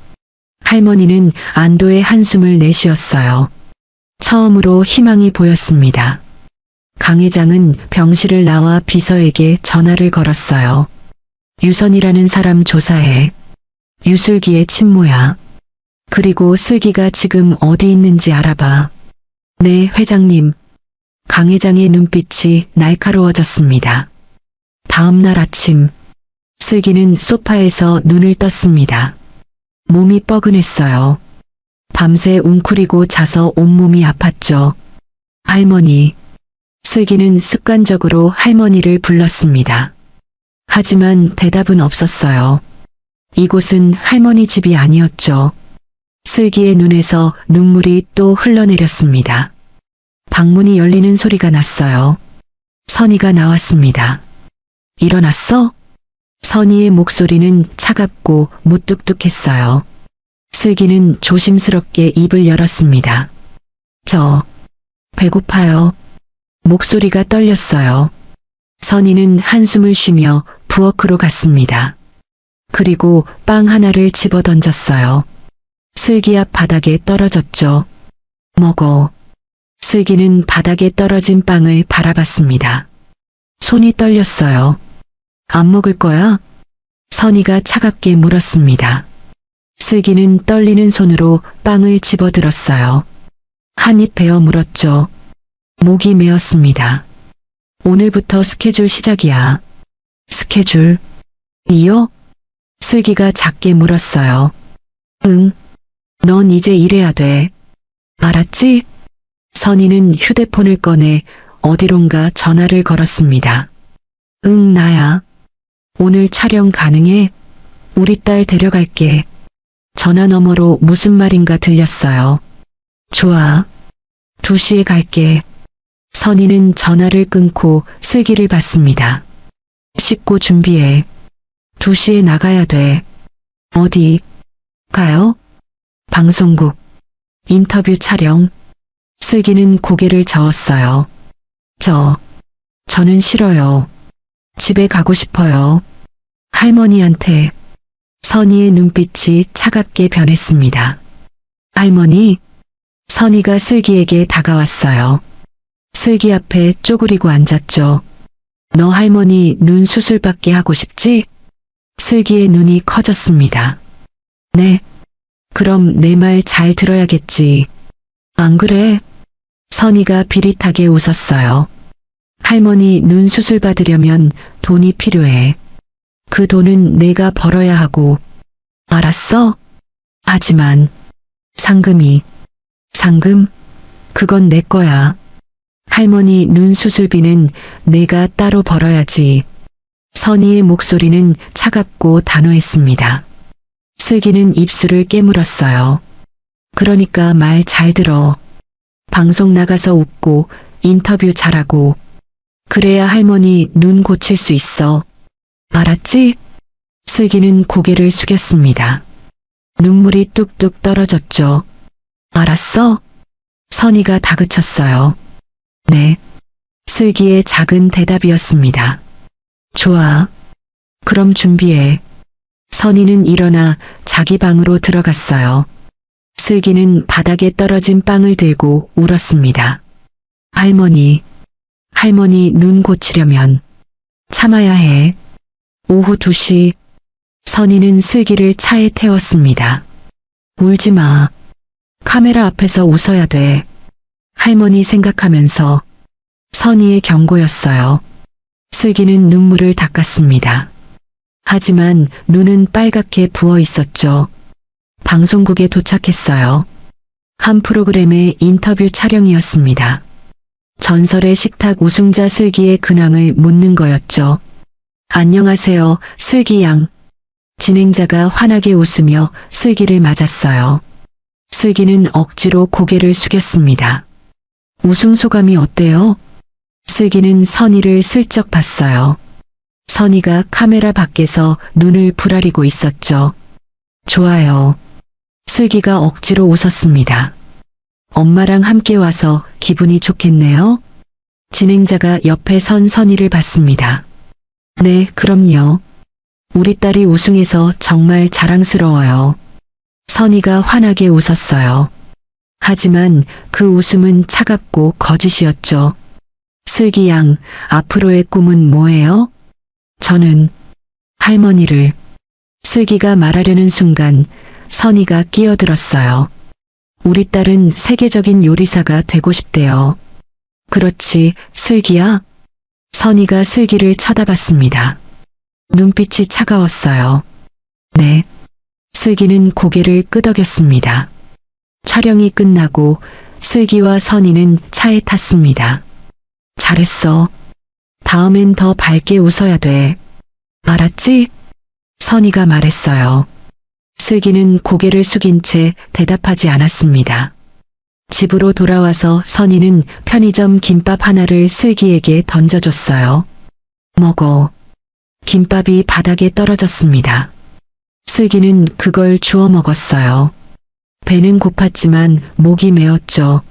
할머니는 안도의 한숨을 내쉬었어요. 처음으로 희망이 보였습니다. 강 회장은 병실을 나와 비서에게 전화를 걸었어요. 유선이라는 사람 조사해. 유슬기의 친모야. 그리고 슬기가 지금 어디 있는지 알아봐. 네, 회장님. 강 회장의 눈빛이 날카로워졌습니다. 다음 날 아침, 슬기는 소파에서 눈을 떴습니다. 몸이 뻐근했어요. 밤새 웅크리고 자서 온몸이 아팠죠. 할머니. 슬기는 습관적으로 할머니를 불렀습니다. 하지만 대답은 없었어요. 이곳은 할머니 집이 아니었죠. 슬기의 눈에서 눈물이 또 흘러내렸습니다. 방문이 열리는 소리가 났어요. 선희가 나왔습니다. 일어났어? 선희의 목소리는 차갑고 무뚝뚝했어요. 슬기는 조심스럽게 입을 열었습니다. 저, 배고파요. 목소리가 떨렸어요. 선희는 한숨을 쉬며 부엌으로 갔습니다. 그리고 빵 하나를 집어 던졌어요. 슬기 앞 바닥에 떨어졌죠. 먹어. 슬기는 바닥에 떨어진 빵을 바라봤습니다. 손이 떨렸어요. 안 먹을 거야? 선희가 차갑게 물었습니다. 슬기는 떨리는 손으로 빵을 집어들었어요. 한 입 베어 물었죠. 목이 메었습니다. 오늘부터 스케줄 시작이야. 스케줄? 이요? 슬기가 작게 물었어요. 응. 넌 이제 일해야 돼. 알았지? 선희는 휴대폰을 꺼내 어디론가 전화를 걸었습니다. 응, 나야. 오늘 촬영 가능해? 우리 딸 데려갈게. 전화 너머로 무슨 말인가 들렸어요. 좋아. 2시에 갈게. 선희는 전화를 끊고 슬기를 봤습니다. 씻고 준비해. 2시에 나가야 돼. 어디? 가요? 방송국. 인터뷰 촬영. 슬기는 고개를 저었어요. 저는 싫어요. 집에 가고 싶어요. 할머니한테. 선희의 눈빛이 차갑게 변했습니다. 할머니? 선희가 슬기에게 다가왔어요. 슬기 앞에 쪼그리고 앉았죠. 너 할머니 눈 수술받게 하고 싶지? 슬기의 눈이 커졌습니다. 네. 그럼 내 말 잘 들어야겠지. 안 그래? 선희가 비릿하게 웃었어요. 할머니 눈 수술 받으려면 돈이 필요해. 그 돈은 내가 벌어야 하고. 알았어? 하지만 상금? 그건 내 거야. 할머니 눈 수술비는 내가 따로 벌어야지. 선희의 목소리는 차갑고 단호했습니다. 슬기는 입술을 깨물었어요. 그러니까 말 잘 들어. 방송 나가서 웃고 인터뷰 잘하고 그래야 할머니 눈 고칠 수 있어. 알았지? 슬기는 고개를 숙였습니다. 눈물이 뚝뚝 떨어졌죠. 알았어? 선희가 다그쳤어요. 네. 슬기의 작은 대답이었습니다. 좋아. 그럼 준비해. 선희는 일어나 자기 방으로 들어갔어요. 슬기는 바닥에 떨어진 빵을 들고 울었습니다. 할머니 눈 고치려면 참아야 해. 오후 2시 선희는 슬기를 차에 태웠습니다. 울지 마. 카메라 앞에서 웃어야 돼. 할머니 생각하면서 선희의 경고였어요. 슬기는 눈물을 닦았습니다. 하지만 눈은 빨갛게 부어 있었죠. 방송국에 도착했어요. 한 프로그램의 인터뷰 촬영이었습니다. 전설의 식탁 우승자 슬기의 근황을 묻는 거였죠. 안녕하세요, 슬기 양. 진행자가 환하게 웃으며 슬기를 맞았어요. 슬기는 억지로 고개를 숙였습니다. 우승 소감이 어때요? 슬기는 선희를 슬쩍 봤어요. 선희가 카메라 밖에서 눈을 부라리고 있었죠. 좋아요. 슬기가 억지로 웃었습니다. 엄마랑 함께 와서 기분이 좋겠네요. 진행자가 옆에 선 선희를 봤습니다. 네, 그럼요. 우리 딸이 우승해서 정말 자랑스러워요. 선희가 환하게 웃었어요. 하지만 그 웃음은 차갑고 거짓이었죠. 슬기 양, 앞으로의 꿈은 뭐예요? 저는 할머니를. 슬기가 말하려는 순간 선희가 끼어들었어요. 우리 딸은 세계적인 요리사가 되고 싶대요. 그렇지, 슬기야? 선희가 슬기를 쳐다봤습니다. 눈빛이 차가웠어요. 네. 슬기는 고개를 끄덕였습니다. 촬영이 끝나고 슬기와 선희는 차에 탔습니다. 잘했어. 다음엔 더 밝게 웃어야 돼. 알았지? 선희가 말했어요. 슬기는 고개를 숙인 채 대답하지 않았습니다. 집으로 돌아와서 선희는 편의점 김밥 하나를 슬기에게 던져줬어요. 먹어. 김밥이 바닥에 떨어졌습니다. 슬기는 그걸 주워 먹었어요. 배는 고팠지만 목이 메었죠.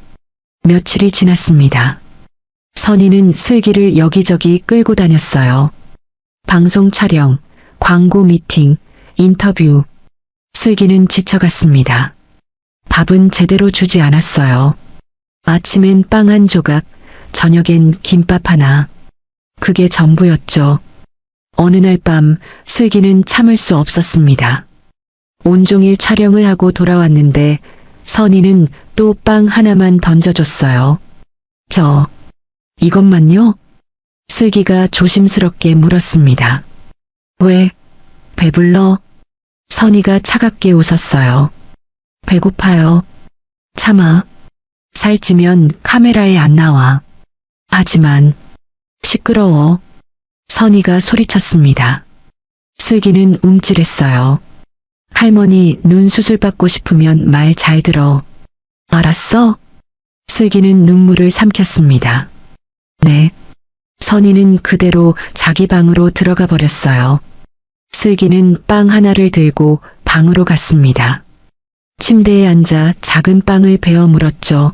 며칠이 지났습니다. 선희는 슬기를 여기저기 끌고 다녔어요. 방송 촬영, 광고 미팅, 인터뷰. 슬기는 지쳐갔습니다. 밥은 제대로 주지 않았어요. 아침엔 빵 한 조각, 저녁엔 김밥 하나. 그게 전부였죠. 어느 날 밤 슬기는 참을 수 없었습니다. 온종일 촬영을 하고 돌아왔는데 선희는 또 빵 하나만 던져줬어요. 이것만요? 슬기가 조심스럽게 물었습니다. 왜? 배불러? 선희가 차갑게 웃었어요. 배고파요. 참아. 살찌면 카메라에 안 나와. 하지만 시끄러워. 선희가 소리쳤습니다. 슬기는 움찔했어요. 할머니 눈 수술 받고 싶으면 말 잘 들어. 알았어? 슬기는 눈물을 삼켰습니다. 네. 선희는 그대로 자기 방으로 들어가 버렸어요. 슬기는 빵 하나를 들고 방으로 갔습니다. 침대에 앉아 작은 빵을 베어 물었죠.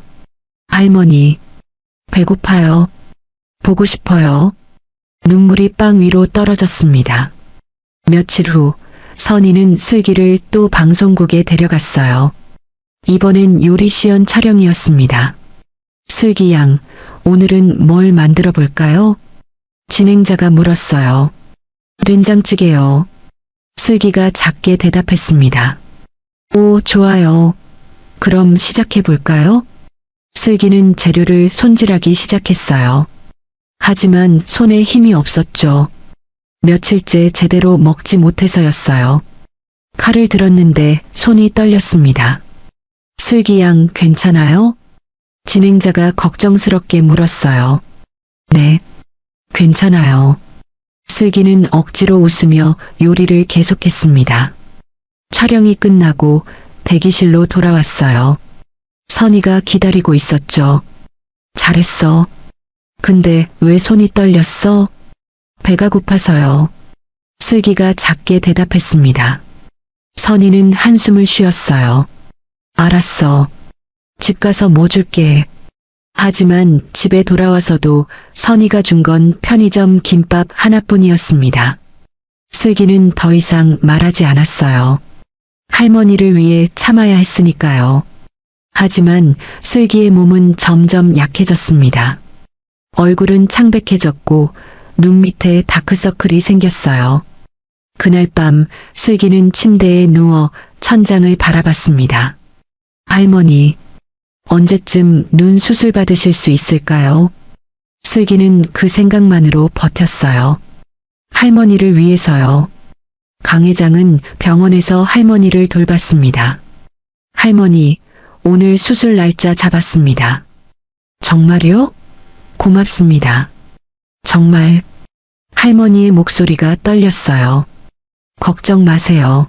할머니, 배고파요. 보고 싶어요. 눈물이 빵 위로 떨어졌습니다. 며칠 후 선희는 슬기를 또 방송국에 데려갔어요. 이번엔 요리 시연 촬영이었습니다. 슬기 양, 오늘은 뭘 만들어 볼까요? 진행자가 물었어요. 된장찌개요. 슬기가 작게 대답했습니다. 오, 좋아요. 그럼 시작해 볼까요? 슬기는 재료를 손질하기 시작했어요. 하지만 손에 힘이 없었죠. 며칠째 제대로 먹지 못해서였어요. 칼을 들었는데 손이 떨렸습니다. 슬기 양 괜찮아요? 진행자가 걱정스럽게 물었어요. 네, 괜찮아요. 슬기는 억지로 웃으며 요리를 계속했습니다. 촬영이 끝나고 대기실로 돌아왔어요. 선희가 기다리고 있었죠. 잘했어. 근데 왜 손이 떨렸어? 배가 고파서요. 슬기가 작게 대답했습니다. 선희는 한숨을 쉬었어요. 알았어. 집 가서 뭐 줄게. 하지만 집에 돌아와서도 선희가 준 건 편의점 김밥 하나뿐이었습니다. 슬기는 더 이상 말하지 않았어요. 할머니를 위해 참아야 했으니까요. 하지만 슬기의 몸은 점점 약해졌습니다. 얼굴은 창백해졌고 눈 밑에 다크서클이 생겼어요. 그날 밤 슬기는 침대에 누워 천장을 바라봤습니다. 할머니, 언제쯤 눈 수술 받으실 수 있을까요? 슬기는 그 생각만으로 버텼어요. 할머니를 위해서요. 강 회장은 병원에서 할머니를 돌봤습니다. 할머니, 오늘 수술 날짜 잡았습니다. 정말요? 고맙습니다. 정말. 할머니의 목소리가 떨렸어요. 걱정 마세요.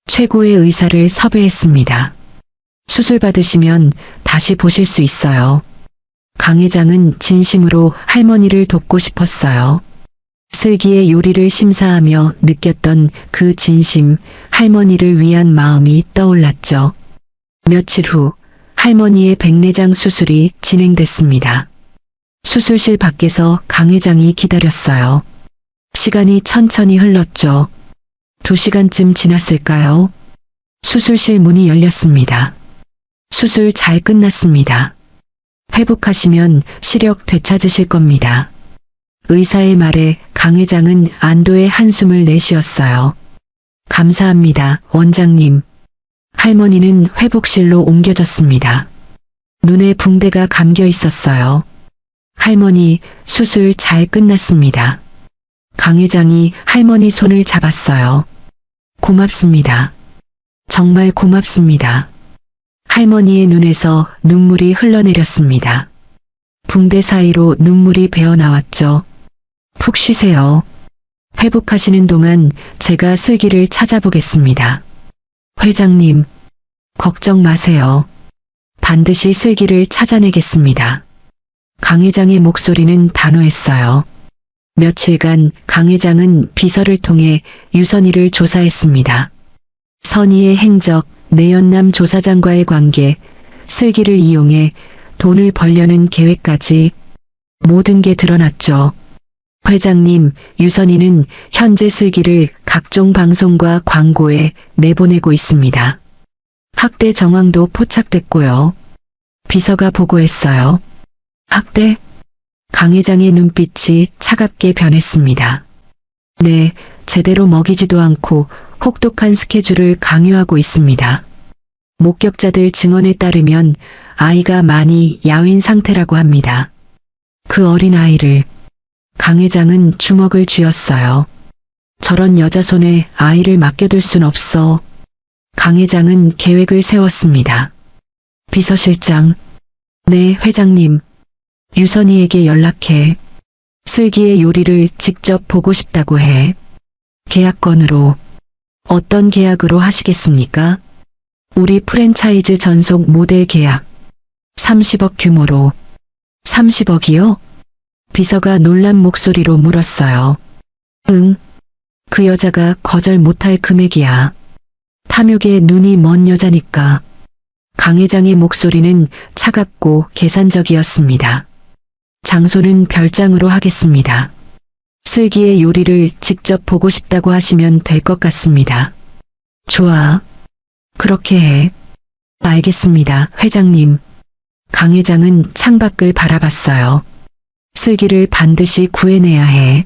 최고의 의사를 섭외했습니다. 수술 받으시면 다시 보실 수 있어요. 강 회장은 진심으로 할머니를 돕고 싶었어요. 슬기의 요리를 심사하며 느꼈던 그 진심, 할머니를 위한 마음이 떠올랐죠. 며칠 후 할머니의 백내장 수술이 진행됐습니다. 수술실 밖에서 강 회장이 기다렸어요. 시간이 천천히 흘렀죠. 2시간쯤 지났을까요? 수술실 문이 열렸습니다. 수술 잘 끝났습니다. 회복하시면 시력 되찾으실 겁니다. 의사의 말에 강 회장은 안도의 한숨을 내쉬었어요. 감사합니다, 원장님. 할머니는 회복실로 옮겨졌습니다. 눈에 붕대가 감겨 있었어요. 할머니, 수술 잘 끝났습니다. 강 회장이 할머니 손을 잡았어요. 고맙습니다. 정말 고맙습니다. 할머니의 눈에서 눈물이 흘러내렸습니다. 붕대 사이로 눈물이 배어나왔죠. 푹 쉬세요. 회복하시는 동안 제가 슬기를 찾아보겠습니다. 회장님, 걱정 마세요. 반드시 슬기를 찾아내겠습니다. 강 회장의 목소리는 단호했어요. 며칠간 강 회장은 비서를 통해 유선희를 조사했습니다. 선희의 행적, 내연남 조사장과의 관계, 슬기를 이용해 돈을 벌려는 계획까지 모든 게 드러났죠. 회장님, 유선희는 현재 슬기를 각종 방송과 광고에 내보내고 있습니다. 학대 정황도 포착됐고요. 비서가 보고했어요. 학대? 강 회장의 눈빛이 차갑게 변했습니다. 네, 제대로 먹이지도 않고 혹독한 스케줄을 강요하고 있습니다. 목격자들 증언에 따르면 아이가 많이 야윈 상태라고 합니다. 그 어린 아이를 강 회장은 주먹을 쥐었어요. 저런 여자 손에 아이를 맡겨둘 순 없어. 강 회장은 계획을 세웠습니다. 비서실장. 네, 회장님. 유선희에게 연락해. 슬기의 요리를 직접 보고 싶다고 해. 계약건으로. 어떤 계약으로 하시겠습니까? 우리 프랜차이즈 전속 모델 계약. 30억 규모로. 30억이요? 비서가 놀란 목소리로 물었어요. 응. 그 여자가 거절 못할 금액이야. 탐욕에 눈이 먼 여자니까. 강 회장의 목소리는 차갑고 계산적이었습니다. 장소는 별장으로 하겠습니다. 슬기의 요리를 직접 보고 싶다고 하시면 될 것 같습니다. 좋아. 그렇게 해. 알겠습니다, 회장님. 강 회장은 창밖을 바라봤어요. 슬기를 반드시 구해내야 해.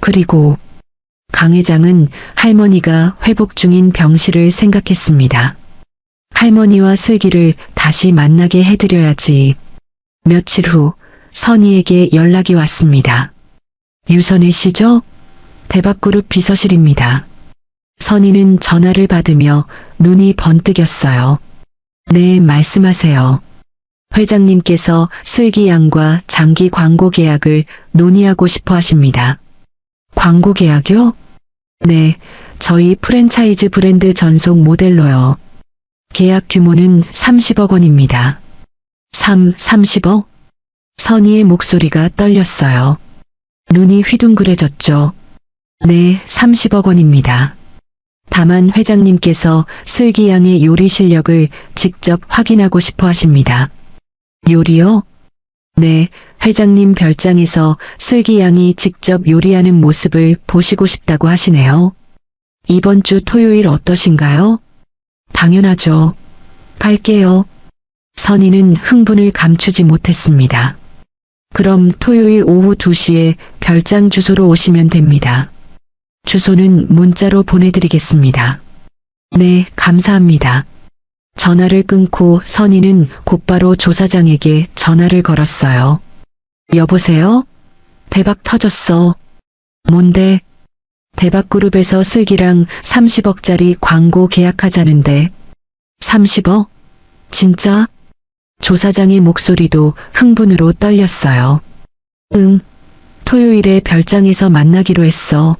그리고 강 회장은 할머니가 회복 중인 병실을 생각했습니다. 할머니와 슬기를 다시 만나게 해드려야지. 며칠 후 선희에게 연락이 왔습니다. 유선혜 씨죠? 대박그룹 비서실입니다. 선희는 전화를 받으며 눈이 번뜩였어요. 네, 말씀하세요. 회장님께서 슬기 양과 장기 광고 계약을 논의하고 싶어 하십니다. 광고 계약요? 네, 저희 프랜차이즈 브랜드 전속 모델로요. 계약 규모는 30억 원입니다. 30억? 선희의 목소리가 떨렸어요. 눈이 휘둥그레졌죠. 네, 30억 원입니다. 다만 회장님께서 슬기 양의 요리 실력을 직접 확인하고 싶어 하십니다. 요리요? 네, 회장님 별장에서 슬기 양이 직접 요리하는 모습을 보시고 싶다고 하시네요. 이번 주 토요일 어떠신가요? 당연하죠. 갈게요. 선희는 흥분을 감추지 못했습니다. 그럼 토요일 오후 2시에 별장 주소로 오시면 됩니다. 주소는 문자로 보내드리겠습니다. 네, 감사합니다. 전화를 끊고 선희는 곧바로 조사장에게 전화를 걸었어요. 여보세요? 대박 터졌어. 뭔데? 대박그룹에서 슬기랑 30억짜리 광고 계약하자는데. 30억? 진짜? 조사장의 목소리도 흥분으로 떨렸어요. 응. 토요일에 별장에서 만나기로 했어.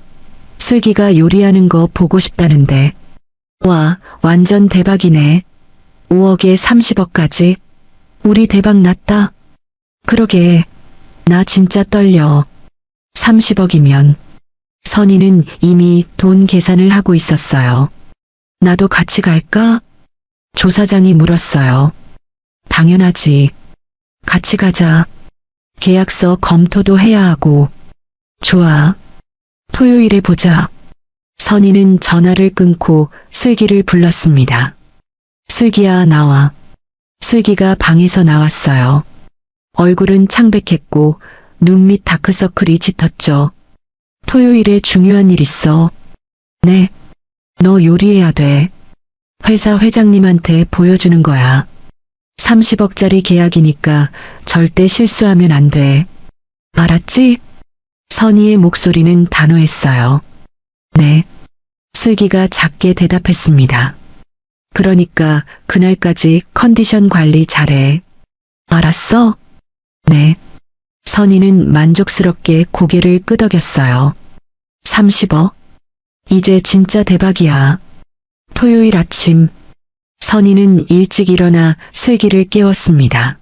슬기가 요리하는 거 보고 싶다는데. 와, 완전 대박이네. 5억에 30억까지. 우리 대박 났다. 그러게. 나 진짜 떨려. 30억이면. 선희는 이미 돈 계산을 하고 있었어요. 나도 같이 갈까? 조사장이 물었어요. 당연하지. 같이 가자. 계약서 검토도 해야 하고. 좋아. 토요일에 보자. 선희는 전화를 끊고 슬기를 불렀습니다. 슬기야, 나와. 슬기가 방에서 나왔어요. 얼굴은 창백했고 눈 밑 다크서클이 짙었죠. 토요일에 중요한 일 있어. 네. 너 요리해야 돼. 회사 회장님한테 보여주는 거야. 30억짜리 계약이니까 절대 실수하면 안 돼. 알았지? 선희의 목소리는 단호했어요. 네. 슬기가 작게 대답했습니다. 그러니까 그날까지 컨디션 관리 잘해. 알았어? 네. 선희는 만족스럽게 고개를 끄덕였어요. 30억? 이제 진짜 대박이야. 토요일 아침, 선희는 일찍 일어나 슬기를 깨웠습니다.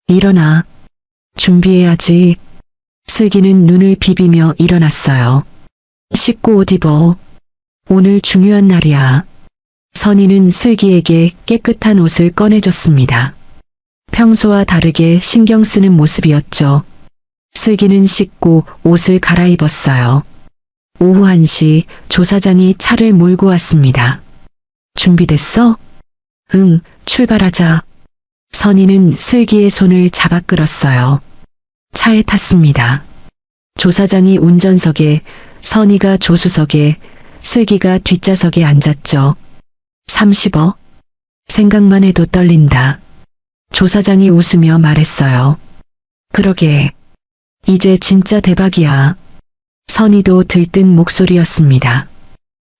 일어나. 준비해야지. 슬기는 눈을 비비며 일어났어요. 씻고 옷 입어. 오늘 중요한 날이야. 선희는 슬기에게 깨끗한 옷을 꺼내줬습니다. 평소와 다르게 신경 쓰는 모습이었죠. 슬기는 씻고 옷을 갈아입었어요. 오후 1시 조사장이 차를 몰고 왔습니다. 준비됐어? 응, 출발하자. 선희는 슬기의 손을 잡아 끌었어요. 차에 탔습니다. 조사장이 운전석에, 선희가 조수석에, 슬기가 뒷좌석에 앉았죠. 30억? 생각만 해도 떨린다. 조사장이 웃으며 말했어요. 그러게. 이제 진짜 대박이야. 선희도 들뜬 목소리였습니다.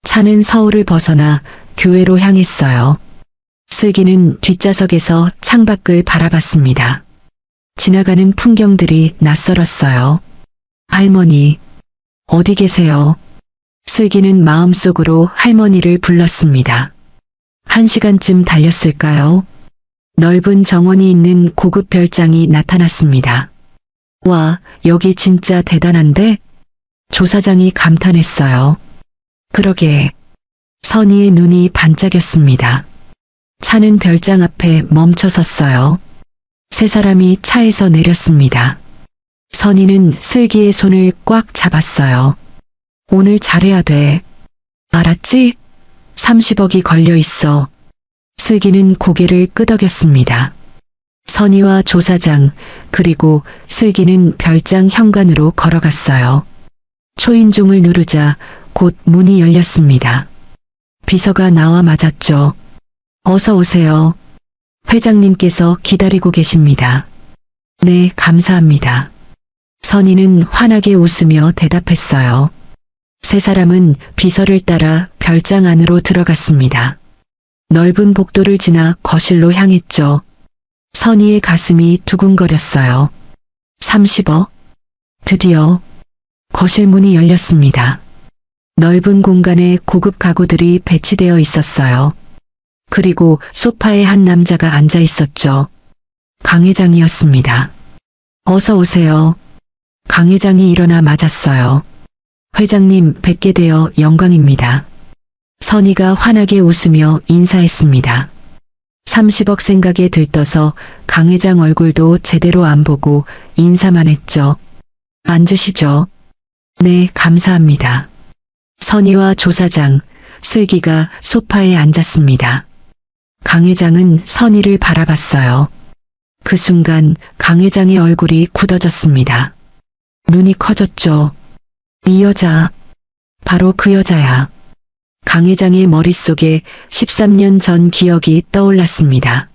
차는 서울을 벗어나 교회로 향했어요. 슬기는 뒷좌석에서 창밖을 바라봤습니다. 지나가는 풍경들이 낯설었어요. 할머니, 어디 계세요? 슬기는 마음속으로 할머니를 불렀습니다. 1시간쯤 달렸을까요? 넓은 정원이 있는 고급 별장이 나타났습니다. 와, 여기 진짜 대단한데? 조사장이 감탄했어요. 그러게. 선희의 눈이 반짝였습니다. 차는 별장 앞에 멈춰 섰어요. 세 사람이 차에서 내렸습니다. 선희는 슬기의 손을 꽉 잡았어요. 오늘 잘해야 돼. 알았지? 30억이 걸려 있어. 슬기는 고개를 끄덕였습니다. 선희와 조사장 그리고 슬기는 별장 현관으로 걸어갔어요. 초인종을 누르자 곧 문이 열렸습니다. 비서가 나와 맞았죠. 어서 오세요. 회장님께서 기다리고 계십니다. 네, 감사합니다. 선희는 환하게 웃으며 대답했어요. 세 사람은 비서를 따라 별장 안으로 들어갔습니다. 넓은 복도를 지나 거실로 향했죠. 선희의 가슴이 두근거렸어요. 30억? 드디어 거실 문이 열렸습니다. 넓은 공간에 고급 가구들이 배치되어 있었어요. 그리고 소파에 한 남자가 앉아 있었죠. 강 회장이었습니다. 어서 오세요. 강 회장이 일어나 맞았어요. 회장님 뵙게 되어 영광입니다. 선희가 환하게 웃으며 인사했습니다. 30억 생각에 들떠서 강 회장 얼굴도 제대로 안 보고 인사만 했죠. 앉으시죠. 네, 감사합니다. 선희와 조사장, 슬기가 소파에 앉았습니다. 강 회장은 선희를 바라봤어요. 그 순간 강 회장의 얼굴이 굳어졌습니다. 눈이 커졌죠. 이 여자, 바로 그 여자야. 강 회장의 머릿속에 13년 전 기억이 떠올랐습니다.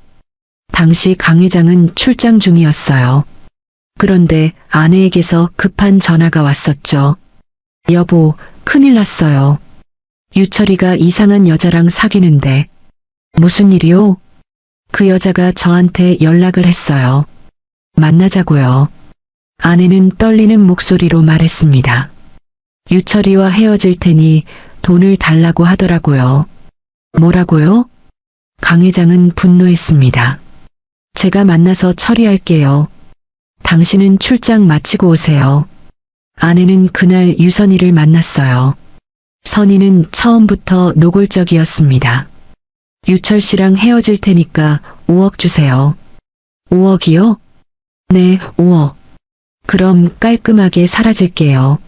당시 강 회장은 출장 중이었어요. 그런데 아내에게서 급한 전화가 왔었죠. 여보, 큰일 났어요. 유철이가 이상한 여자랑 사귀는데. 무슨 일이요? 그 여자가 저한테 연락을 했어요. 만나자고요. 아내는 떨리는 목소리로 말했습니다. 유철이와 헤어질 테니 돈을 달라고 하더라고요. 뭐라고요? 강 회장은 분노했습니다. 제가 만나서 처리할게요. 당신은 출장 마치고 오세요. 아내는 그날 유선이를 만났어요. 선희는 처음부터 노골적이었습니다. 유철 씨랑 헤어질 테니까 5억 주세요. 5억이요? 네, 5억. 그럼 깔끔하게 사라질게요.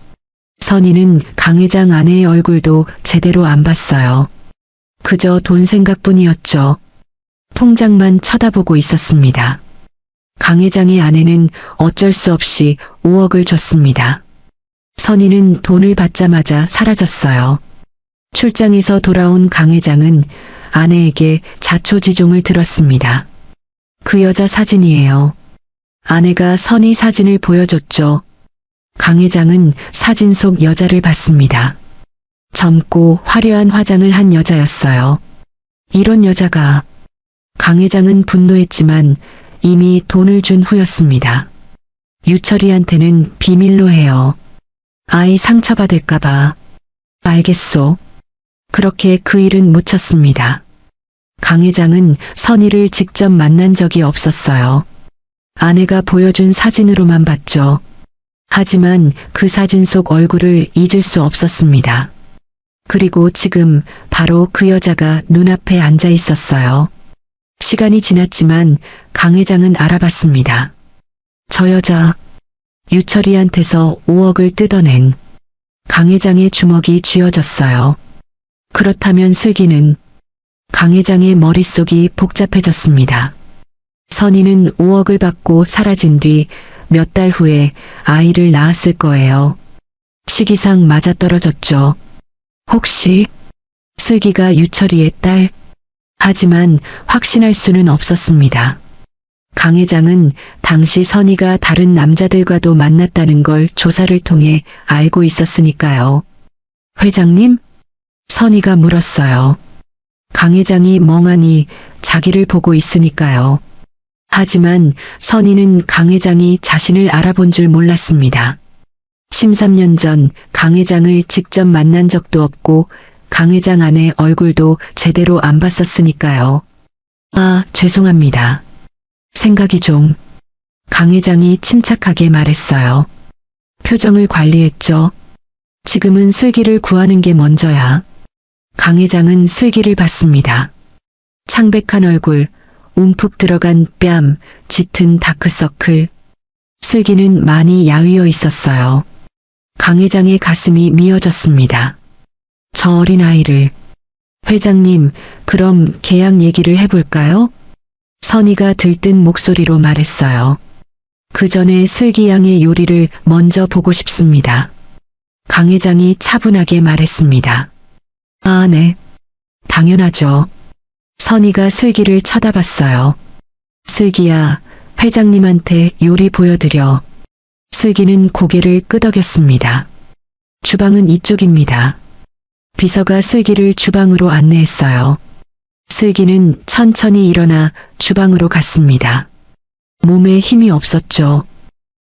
선희는 강 회장 아내의 얼굴도 제대로 안 봤어요. 그저 돈 생각뿐이었죠. 통장만 쳐다보고 있었습니다. 강 회장의 아내는 어쩔 수 없이 5억을 줬습니다. 선희는 돈을 받자마자 사라졌어요. 출장에서 돌아온 강 회장은 아내에게 자초지종을 들었습니다. 그 여자 사진이에요. 아내가 선희 사진을 보여줬죠. 강 회장은 사진 속 여자를 봤습니다. 젊고 화려한 화장을 한 여자였어요. 이런 여자가. 강 회장은 분노했지만 이미 돈을 준 후였습니다. 유철이한테는 비밀로 해요. 아이 상처받을까봐. 알겠소. 그렇게 그 일은 묻혔습니다. 강 회장은 선희를 직접 만난 적이 없었어요. 아내가 보여준 사진으로만 봤죠. 하지만 그 사진 속 얼굴을 잊을 수 없었습니다. 그리고 지금 바로 그 여자가 눈앞에 앉아 있었어요. 시간이 지났지만 강 회장은 알아봤습니다. 저 여자, 유철이한테서 5억을 뜯어낸 강 회장의 주먹이 쥐어졌어요. 그렇다면 슬기는. 강 회장의 머릿속이 복잡해졌습니다. 선희는 5억을 받고 사라진 뒤 몇 달 후에 아이를 낳았을 거예요. 시기상 맞아떨어졌죠. 혹시 슬기가 유철이의 딸? 하지만 확신할 수는 없었습니다. 강 회장은 당시 선희가 다른 남자들과도 만났다는 걸 조사를 통해 알고 있었으니까요. 회장님? 선희가 물었어요. 강 회장이 멍하니 자기를 보고 있으니까요. 하지만 선희는 강 회장이 자신을 알아본 줄 몰랐습니다. 13년 전 강 회장을 직접 만난 적도 없고 강 회장 아내 얼굴도 제대로 안 봤었으니까요. 아, 죄송합니다. 생각이 좀. 강 회장이 침착하게 말했어요. 표정을 관리했죠. 지금은 슬기를 구하는 게 먼저야. 강 회장은 슬기를 봤습니다. 창백한 얼굴, 움푹 들어간 뺨, 짙은 다크서클. 슬기는 많이 야위어 있었어요. 강 회장의 가슴이 미어졌습니다. 저 어린아이를. 회장님, 그럼 계약 얘기를 해볼까요? 선희가 들뜬 목소리로 말했어요. 그 전에 슬기 양의 요리를 먼저 보고 싶습니다. 강 회장이 차분하게 말했습니다. 아, 네. 당연하죠. 선희가 슬기를 쳐다봤어요. 슬기야, 회장님한테 요리 보여드려. 슬기는 고개를 끄덕였습니다. 주방은 이쪽입니다. 비서가 슬기를 주방으로 안내했어요. 슬기는 천천히 일어나 주방으로 갔습니다. 몸에 힘이 없었죠.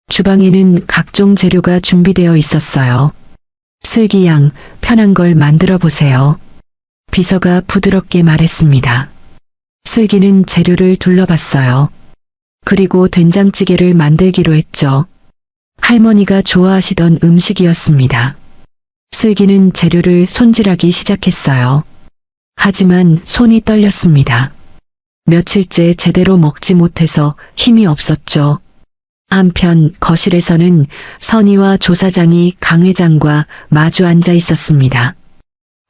주방에는 각종 재료가 준비되어 있었어요. 슬기 양, 편한 걸 만들어 보세요. 비서가 부드럽게 말했습니다. 슬기는 재료를 둘러봤어요. 그리고 된장찌개를 만들기로 했죠. 할머니가 좋아하시던 음식이었습니다. 슬기는 재료를 손질하기 시작했어요. 하지만 손이 떨렸습니다. 며칠째 제대로 먹지 못해서 힘이 없었죠. 한편 거실에서는 선희와 조사장이 강 회장과 마주 앉아 있었습니다.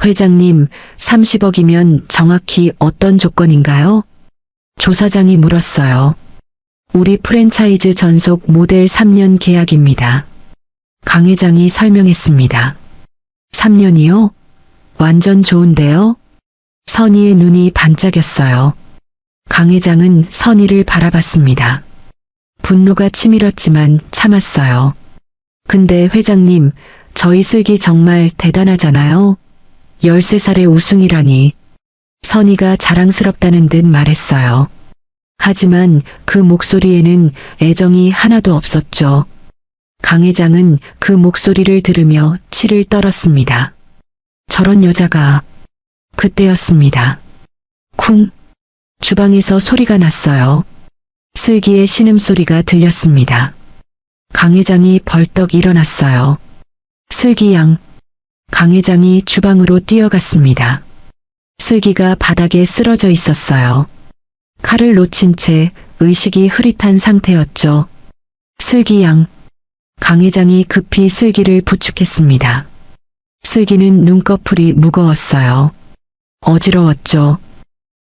회장님, 30억이면 정확히 어떤 조건인가요? 조사장이 물었어요. 우리 프랜차이즈 전속 모델 3년 계약입니다. 강 회장이 설명했습니다. 3년이요? 완전 좋은데요? 선희의 눈이 반짝였어요. 강 회장은 선희를 바라봤습니다. 분노가 치밀었지만 참았어요. 근데 회장님, 저희 슬기 정말 대단하잖아요. 13살의 우승이라니. 선희가 자랑스럽다는 듯 말했어요. 하지만 그 목소리에는 애정이 하나도 없었죠. 강 회장은 그 목소리를 들으며 치를 떨었습니다. 저런 여자가. 그때였습니다. 쿵. 주방에서 소리가 났어요. 슬기의 신음소리가 들렸습니다. 강 회장이 벌떡 일어났어요. 슬기 양. 강 회장이 주방으로 뛰어갔습니다. 슬기가 바닥에 쓰러져 있었어요. 칼을 놓친 채 의식이 흐릿한 상태였죠. 슬기 양. 강 회장이 급히 슬기를 부축했습니다. 슬기는 눈꺼풀이 무거웠어요. 어지러웠죠.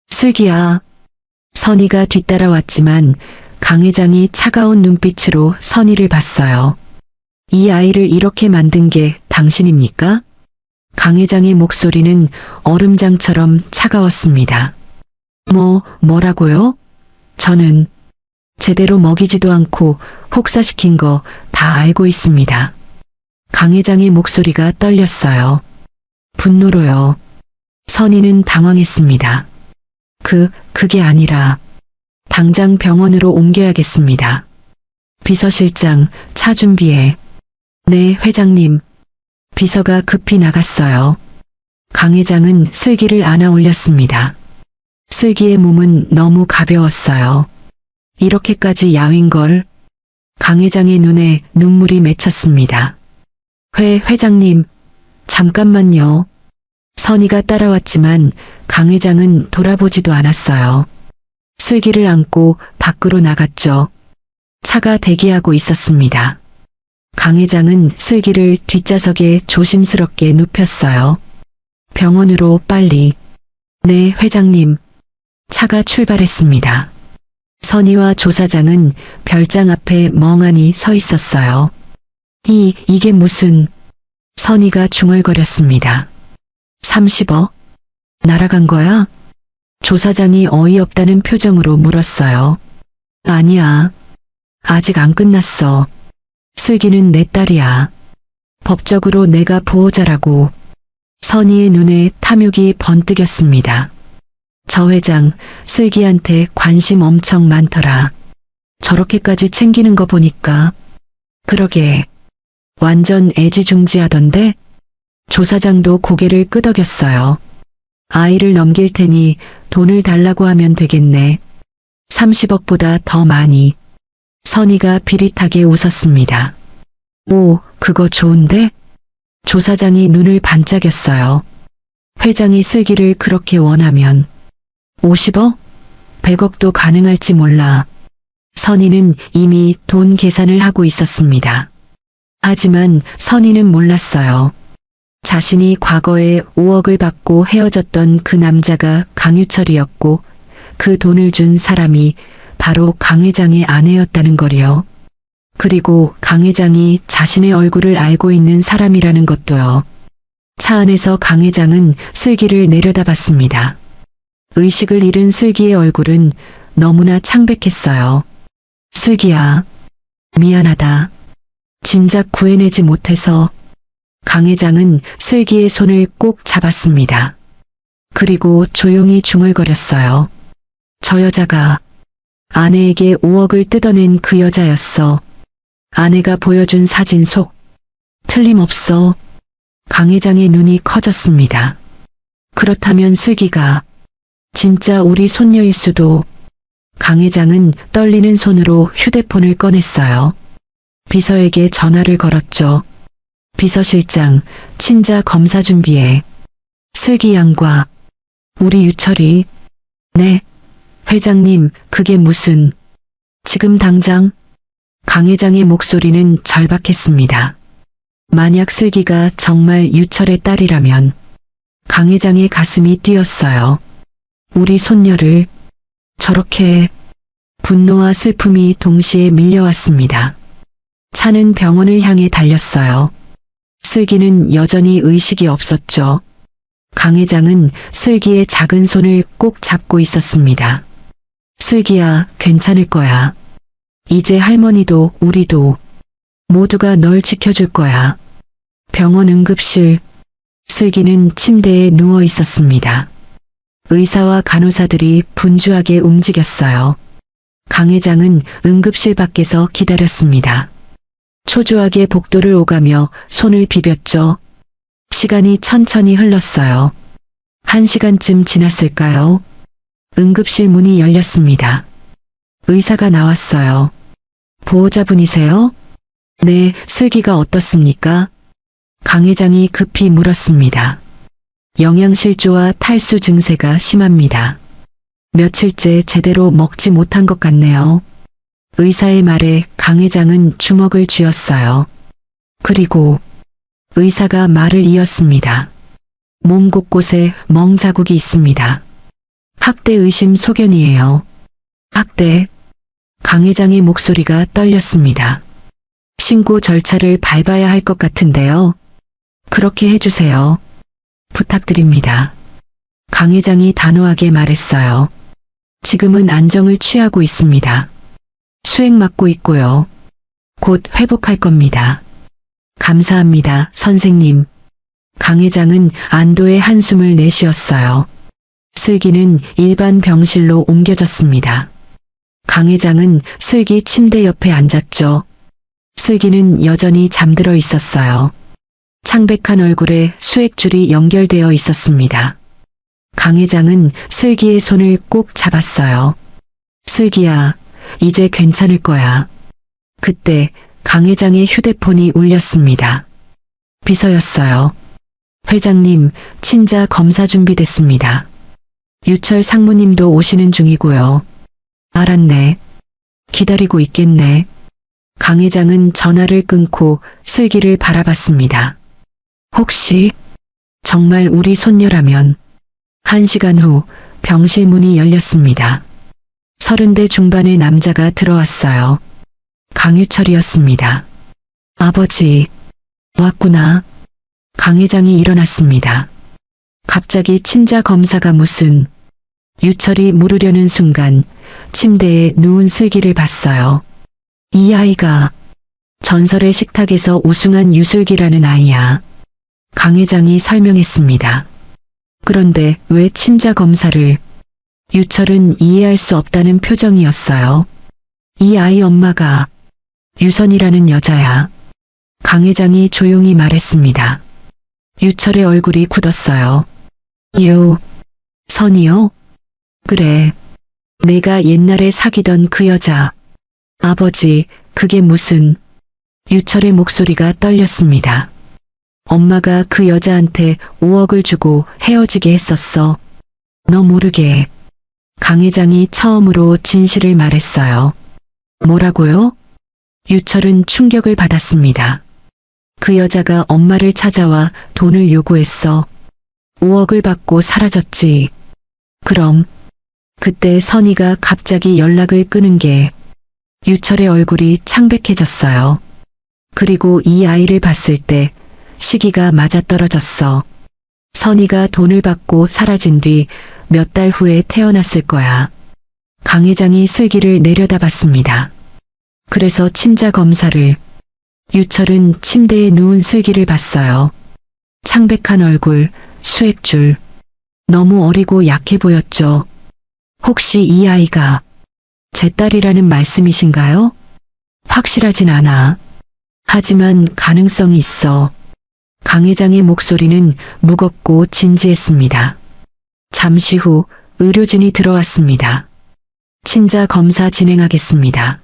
슬기야. 선희가 뒤따라왔지만 강 회장이 차가운 눈빛으로 선희를 봤어요. 이 아이를 이렇게 만든 게 당신입니까? 강 회장의 목소리는 얼음장처럼 차가웠습니다. 뭐라고요? 저는 제대로 먹이지도 않고 혹사시킨 거 다 알고 있습니다. 강 회장의 목소리가 떨렸어요. 분노로요. 선희는 당황했습니다. 그게 아니라 당장 병원으로 옮겨야겠습니다. 비서실장, 차 준비해. 네, 회장님. 비서가 급히 나갔어요. 강 회장은 슬기를 안아 올렸습니다. 슬기의 몸은 너무 가벼웠어요. 이렇게까지 야윈걸. 강 회장의 눈에 눈물이 맺혔습니다. 회장님, 잠깐만요. 선희가 따라왔지만 강 회장은 돌아보지도 않았어요. 슬기를 안고 밖으로 나갔죠. 차가 대기하고 있었습니다. 강 회장은 슬기를 뒷좌석에 조심스럽게 눕혔어요. 병원으로 빨리. 네, 회장님. 차가 출발했습니다. 선희와 조사장은 별장 앞에 멍하니 서 있었어요. 이게 무슨... 선희가 중얼거렸습니다. 30억? 날아간 거야? 조사장이 어이없다는 표정으로 물었어요. 아니야. 아직 안 끝났어. 슬기는 내 딸이야. 법적으로 내가 보호자라고. 선희의 눈에 탐욕이 번뜩였습니다. 저 회장, 슬기한테 관심 엄청 많더라. 저렇게까지 챙기는 거 보니까. 그러게. 완전 애지중지하던데? 조사장도 고개를 끄덕였어요. 아이를 넘길 테니 돈을 달라고 하면 되겠네. 30억보다 더 많이. 선희가 비릿하게 웃었습니다. 오, 그거 좋은데? 조사장이 눈을 반짝였어요. 회장이 슬기를 그렇게 원하면 50억? 100억도 가능할지 몰라. 선희는 이미 돈 계산을 하고 있었습니다. 하지만 선희는 몰랐어요. 자신이 과거에 5억을 받고 헤어졌던 그 남자가 강유철이었고 그 돈을 준 사람이 바로 강 회장의 아내였다는 거리요. 그리고 강 회장이 자신의 얼굴을 알고 있는 사람이라는 것도요. 차 안에서 강 회장은 슬기를 내려다봤습니다. 의식을 잃은 슬기의 얼굴은 너무나 창백했어요. 슬기야, 미안하다. 진작 구해내지 못해서. 강 회장은 슬기의 손을 꼭 잡았습니다. 그리고 조용히 중얼거렸어요. 저 여자가 아내에게 5억을 뜯어낸 그 여자였어. 아내가 보여준 사진 속 틀림없어. 강 회장의 눈이 커졌습니다. 그렇다면 슬기가 진짜 우리 손녀일 수도. 강 회장은 떨리는 손으로 휴대폰을 꺼냈어요. 비서에게 전화를 걸었죠. 비서실장, 친자 검사 준비해. 슬기 양과 우리 유철이. 네. 회장님, 그게 무슨. 지금 당장. 강 회장의 목소리는 절박했습니다. 만약 슬기가 정말 유철의 딸이라면 강 회장의 가슴이 뛰었어요. 우리 손녀를 저렇게. 분노와 슬픔이 동시에 밀려왔습니다. 차는 병원을 향해 달렸어요. 슬기는 여전히 의식이 없었죠. 강 회장은 슬기의 작은 손을 꼭 잡고 있었습니다. 슬기야, 괜찮을 거야. 이제 할머니도 우리도 모두가 널 지켜줄 거야. 병원 응급실. 슬기는 침대에 누워 있었습니다. 의사와 간호사들이 분주하게 움직였어요. 강 회장은 응급실 밖에서 기다렸습니다. 초조하게 복도를 오가며 손을 비볐죠. 시간이 천천히 흘렀어요. 1시간쯤 지났을까요? 응급실 문이 열렸습니다. 의사가 나왔어요. 보호자분이세요? 네, 슬기가 어떻습니까? 강 회장이 급히 물었습니다. 영양실조와 탈수 증세가 심합니다. 며칠째 제대로 먹지 못한 것 같네요. 의사의 말에 강 회장은 주먹을 쥐었어요. 그리고 의사가 말을 이었습니다. 몸 곳곳에 멍 자국이 있습니다. 학대 의심 소견이에요. 학대. 강 회장의 목소리가 떨렸습니다. 신고 절차를 밟아야 할 것 같은데요. 그렇게 해주세요. 부탁드립니다. 강 회장이 단호하게 말했어요. 지금은 안정을 취하고 있습니다. 수액 맞고 있고요. 곧 회복할 겁니다. 감사합니다, 선생님. 강 회장은 안도의 한숨을 내쉬었어요. 슬기는 일반 병실로 옮겨졌습니다. 강 회장은 슬기 침대 옆에 앉았죠. 슬기는 여전히 잠들어 있었어요. 창백한 얼굴에 수액줄이 연결되어 있었습니다. 강 회장은 슬기의 손을 꼭 잡았어요. 슬기야, 이제 괜찮을 거야. 그때 강 회장의 휴대폰이 울렸습니다. 비서였어요. 회장님, 친자 검사 준비됐습니다. 유철 상무님도 오시는 중이고요. 알았네. 기다리고 있겠네. 강 회장은 전화를 끊고 슬기를 바라봤습니다. 혹시 정말 우리 손녀라면. 1시간 후 병실 문이 열렸습니다. 30대 중반의 남자가 들어왔어요. 강유철이었습니다. 아버지, 왔구나. 강 회장이 일어났습니다. 갑자기 친자 검사가 무슨. 유철이 물으려는 순간 침대에 누운 슬기를 봤어요. 이 아이가 전설의 식탁에서 우승한 유슬기라는 아이야. 강 회장이 설명했습니다. 그런데 왜 친자 검사를. 유철은 이해할 수 없다는 표정이었어요. 이 아이 엄마가 유선이라는 여자야. 강 회장이 조용히 말했습니다. 유철의 얼굴이 굳었어요. 선이요? 그래. 내가 옛날에 사귀던 그 여자. 아버지, 그게 무슨. 유철의 목소리가 떨렸습니다. 엄마가 그 여자한테 5억을 주고 헤어지게 했었어. 너 모르게. 강 회장이 처음으로 진실을 말했어요. 뭐라고요? 유철은 충격을 받았습니다. 그 여자가 엄마를 찾아와 돈을 요구했어. 5억을 받고 사라졌지. 그럼 그때 선희가 갑자기 연락을 끊은 게 유철의 얼굴이 창백해졌어요. 그리고 이 아이를 봤을 때 시기가 맞아떨어졌어. 선희가 돈을 받고 사라진 뒤 몇 달 후에 태어났을 거야. 강 회장이 슬기를 내려다봤습니다. 그래서 친자 검사를. 유철은 침대에 누운 슬기를 봤어요. 창백한 얼굴, 수액줄. 너무 어리고 약해 보였죠. 혹시 이 아이가 제 딸이라는 말씀이신가요? 확실하진 않아. 하지만 가능성이 있어. 강 회장의 목소리는 무겁고 진지했습니다. 잠시 후 의료진이 들어왔습니다. 친자 검사 진행하겠습니다.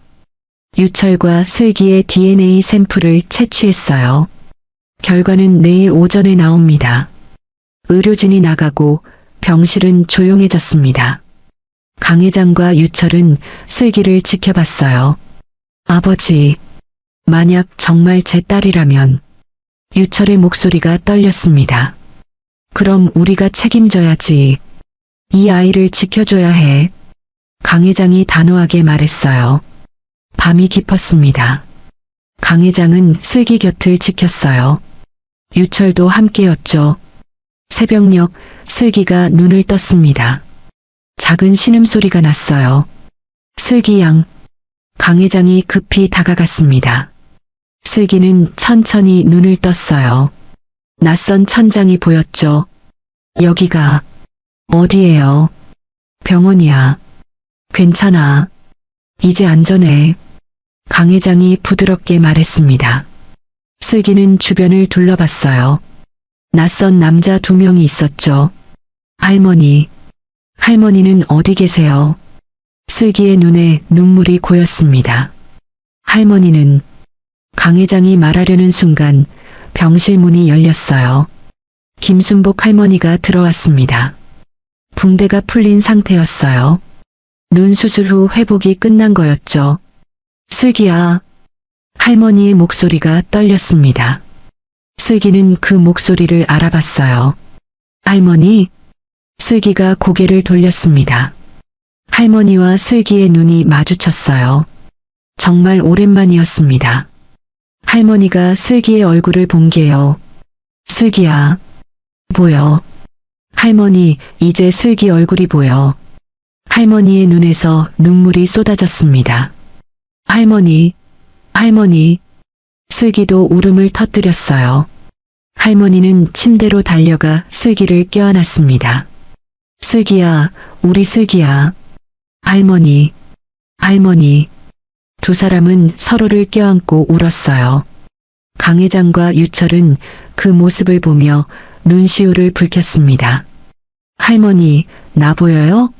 유철과 슬기의 DNA 샘플을 채취했어요. 결과는 내일 오전에 나옵니다. 의료진이 나가고 병실은 조용해졌습니다. 강 회장과 유철은 슬기를 지켜봤어요. 아버지, 만약 정말 제 딸이라면. 유철의 목소리가 떨렸습니다. 그럼 우리가 책임져야지. 이 아이를 지켜줘야 해. 강 회장이 단호하게 말했어요. 밤이 깊었습니다. 강 회장은 슬기 곁을 지켰어요. 유철도 함께였죠. 새벽녘 슬기가 눈을 떴습니다. 작은 신음소리가 났어요. 슬기 양. 강 회장이 급히 다가갔습니다. 슬기는 천천히 눈을 떴어요. 낯선 천장이 보였죠. 여기가 어디예요? 병원이야. 괜찮아. 이제 안전해. 강 회장이 부드럽게 말했습니다. 슬기는 주변을 둘러봤어요. 낯선 남자 2명이 있었죠. 할머니. 할머니는 어디 계세요? 슬기의 눈에 눈물이 고였습니다. 할머니는. 강 회장이 말하려는 순간 병실 문이 열렸어요. 김순복 할머니가 들어왔습니다. 붕대가 풀린 상태였어요. 눈 수술 후 회복이 끝난 거였죠. 슬기야. 할머니의 목소리가 떨렸습니다. 슬기는 그 목소리를 알아봤어요. 할머니? 슬기가 고개를 돌렸습니다. 할머니와 슬기의 눈이 마주쳤어요. 정말 오랜만이었습니다. 할머니가 슬기의 얼굴을 본 게요. 슬기야. 보여. 할머니, 이제 슬기 얼굴이 보여. 할머니의 눈에서 눈물이 쏟아졌습니다. 할머니, 할머니. 슬기도 울음을 터뜨렸어요. 할머니는 침대로 달려가 슬기를 껴안았습니다. 슬기야, 우리 슬기야. 할머니, 할머니. 2 사람은 서로를 껴안고 울었어요. 강 회장과 유철은 그 모습을 보며 눈시울을 붉혔습니다. 할머니, 나 보여요?